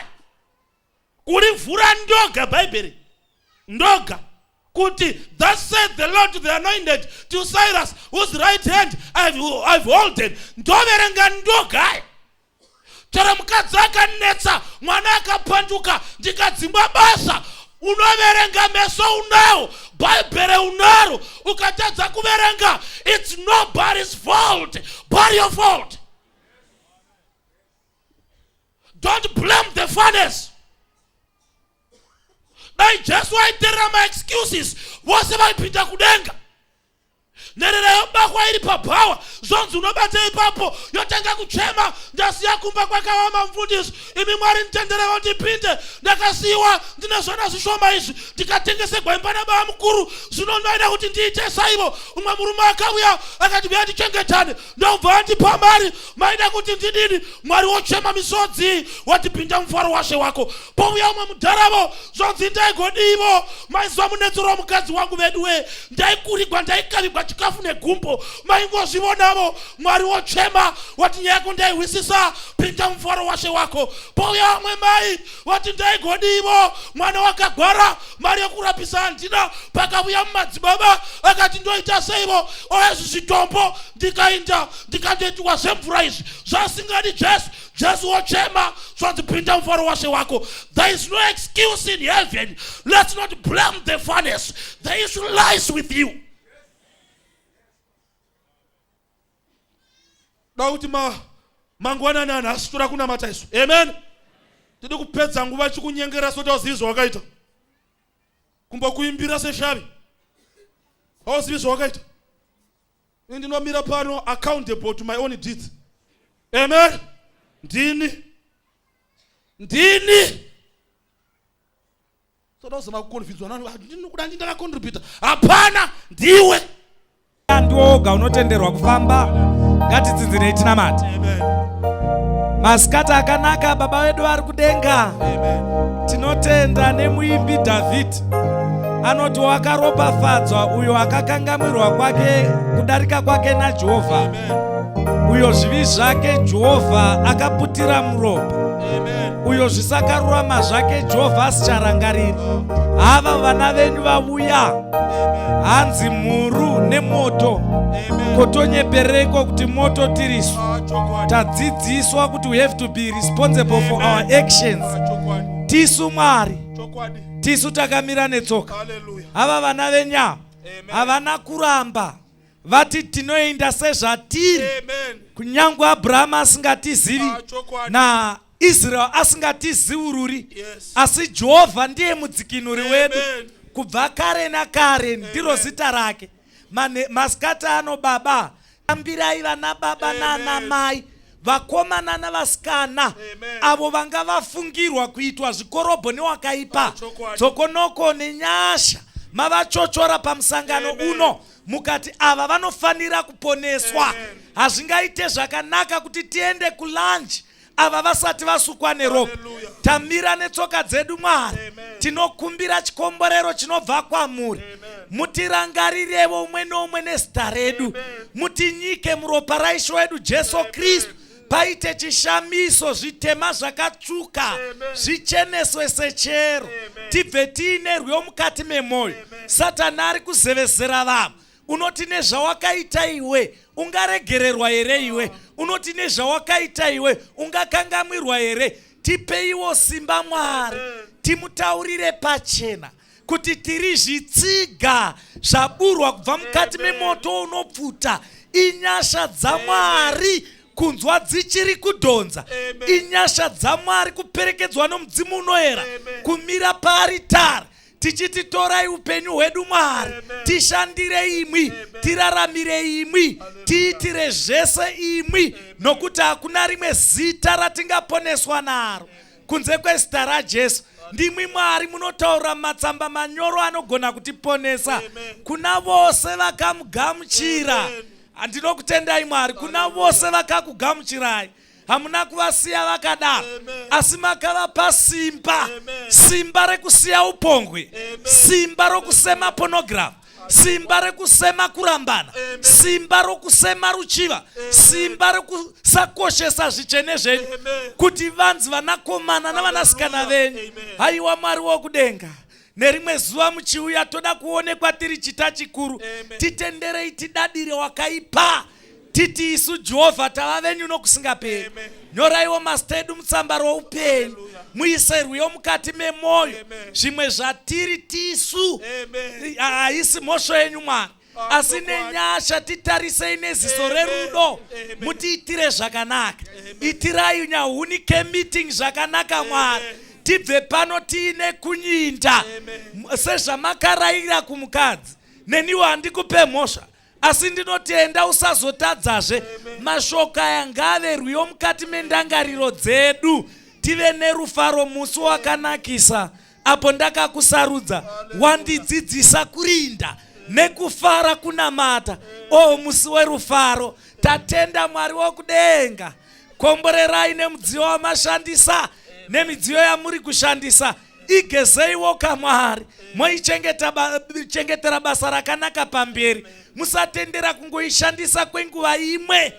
Kuri mvura ndoga Bible. Ndoga. Kuti, thus said the Lord to the anointed, to Cyrus, whose right hand I've holden. Ndoverenga ndoga. Chara mukadzi akanetsa, mwana akapanduka, ndikadzimba basa. Unoverenga meso unawo, Bible unaro, ukatadza kuverenga. It's nobody's fault but your fault. Don't blame the furnace. Dai Jesu aitera ma excuses. Vose vaipinda kudenga. Nerera yobakwa iri pabawa. Zonzi unobate ipapo. Yotanga kuchema. Ndasiya kumba kwakawa mfundisi. Imi mwari ntendere ndipinde. Ndakasiwa. Ndinazvona zvishoma izvi. Ndikatengese gwaimbana baba mukuru. Zvinonoida kuti ndiite saivo. Umwe murume akauya akati bya ndichengetane. Ndobva ndipamari. Maida kuti ndidini. Mwari wochema misodzi. Watipinda mfaro washe wako. Pouya umwe mudharavo. Zonzi ndaigodivo. Maizwa munetsuro mukadzi wangu veduwe. Ndaikurigwa ndaikavigwa chikafu negumbo. Maingo zvivonavo. Mwari wochema. Wati nyako ndaihwisisa. Pinda mfaro washe wako. Pouya umwe mai. Wati ndaigodivo. Mwana wakagwara. Mari yokurapisa handina. Pakauya mumadzibaba. Akati ndoita seivo. Oyesu zvitombo. Ndikainda. Ndikandoitwa semvura izvi. Zvasingadi Jesu. Jesu wochema. Zvanzi pinda mfaro washe wako. There is no excuse in heaven. Let's not blame the furnace. The issue lies with you. Dauti mangwana nana asitura kuna mataiso. Amen. Tidi kupedza nguva chikunyengera sote wazizwa wakaita. Kumba kuimbira se shavi. Wazizwa wakaita. Ndinomira pano accountable to my own deeds. Amen. Ndini. So those are confused. Ndinokuda ndinda contribute. Hapana ndiwe. Ndoga unotenderwa kufamba. Ngatitsinzire tinamata. Amen. Masikata akanaka baba wedu vari kudenga. Amen. Tinotenda nemuimbi David. Anoti wakaropafadzwa uyo akakangamirwa kwake kudarika kwake naJehovha. Amen. Uyo zvivi zvake Jehovha akaputira muropa. Amen. Uyo zvisakarurama zvake Jehovha asicharangariri. Ava vana venyu vavuya. Hanzi muru nemoto. Kotonyepereko kuti moto tiriswe. Tadzidziswa kuti we have to be responsible for our actions. Tisu Mwari. Tisu takamira netsoka. Ava vana venya. Havana kuramba. Vati tinoenda sezvatiri. Kunyangwe Abraham asingatizivi. Na Israel asingatiziururi. Asi Jehovha ndiye mudzikinuri wedu. Kubva kare nakare ndiro zita rake. Masikata ano baba. Ambirai vana baba nana mai. Vakomana navasikana. Avo vanga vafungirwa kuitwa zvikorobho newakaipa. Dzokonoko nenyasha. mavachochora pamusangano uno mukati ava vanofanira kuponeswa. Hazvingaite zvakanaka kuti tiende kulanji ava vasati vasukwa neropa. Tamira netsoka dzedu Mwari, tinokumbira chikomborero chinobva kwamuri. Mutirangarirevo umwe noumwe nezita redu, mutinyike muropa raisho wedu Jesu Kristu. Paite chishamiso, zvitema zvakatsvuka zvicheneswe sechero, tibve tiine rwiyo mukati memwoyo. Satani ari kuzevezera vanhu. Unoti nezvawakaita iwe ungaregererwa here iwe? Unoti nezvawakaita iwe ungakangamwirwa here? Tipeiwo simba Mwari, timutaurire pachena kuti tiri zvitsiga zvaburwa kubva mukati memoto unopfuta. Inyasha dzaMwari kunzwa dzichiri kudhonza. Inyasha dzaMwari kuperekedzwa nomudzimu unoera, kumira paaritari tichiti torai upenyu hwedu Mwari, tishandire imwi, tiraramire imwi, tiitire zvese imwi, nokuti hakuna rimwe zita ratingaponeswa naro kunze kwezita raJesu. Ndimwi Mwari munotaura matsamba manyoro anogona kutiponesa. Kuna vose vakamugamuchira, ndinokutendai Mwari, kuna vose vakakugamuchirai. Hamuna kuvasiya vakadaro, asi makavapa simba. Simba rekusiya upongwe, simba rokusema pornography, simba rekusema kurambana, simba rokusema ruchiva, simba rekusakoshesa zvichene zvenyu, kuti vanzi vanakomana navanasikana venyu. Haiwa Mwari wokudenga, nerimwe zuva muchiuya toda kuonekwa tiri chita chikuru. Titenderei tidadire wakaipa, titi isu Jehovha tava venyu nokusingaperi. Nyoraiwo mazita edu mutsamba roupenyu, muise rwiyo mukati memwoyo. Zvimwe zvatiri tisu haisi mhosvo yenyu Mwari, asi nenyasha titarisei neziso rerudo, mutiitire zvakanaka. Itirai nyahunike meeting zvakanaka Mwari, tibve pano tiine kunyinda sezvamakarayira kumukadzi. Neniwo handikupe mhosva, asi ndinotenda usazotadzazve. Mashoko aya ngave rwiyo mukati mendangariro dzedu, tive nerufaro musi wakanakisa apo ndakakusarudza. Wandidzidzisa kurinda nekufara kunamata, o musi werufaro. Tatenda Mwari wokudenga, komborerai nemudziyo wamashandisa, nemidziyo yamuri kushandisa. Igezeiwo kaMwari, moichengetera basa rakanaka pamberi. Musatendera kungoishandisa kwenguva imwe.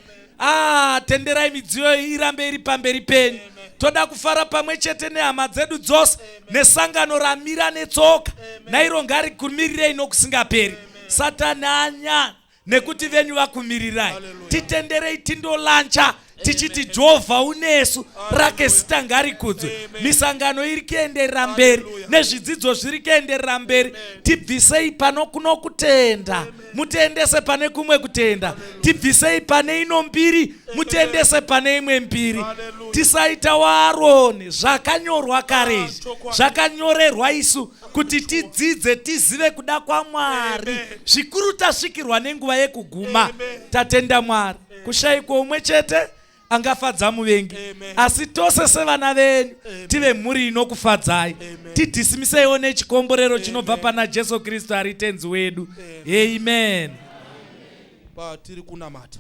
Tenderai midziyo irambe iri pamberi penyu. Toda kufara pamwe chete nehama dzedu dzose, nesangano ramira netsoka. Nairo ngarikumirirei nokusingaperi. Satani anya nekuti venyu vakumirirai. Titenderei tindolancha tichiti Jehovha unesu, rake zita ngarikudzwe. Misangano iri kuenderera mberi, nezvidzidzo zviri kuenderera mberi. Tibvisei pano kuno kutenda, mutiendese pane kumwe kutenda. Tibvisei pane ino mbiri, mutiendese pane imwe mbiri. Tisaita waAroni, zvakanyorwa karezhi, zvakanyorerwa isu kuti tidzidze tizive kuda kwaMwari. Zvikuru tasvikirwa nenguva yekuguma. Tatenda Mwari, kushayikwa umwe chete angafadza muvengi, asi tose sevana venyu tive mhuri inokufadzai. Tidhisimiseiwo nechikomborero chinobva pana Jesu Kristu ari tenzi wedu. Amen. Tiri kunamata.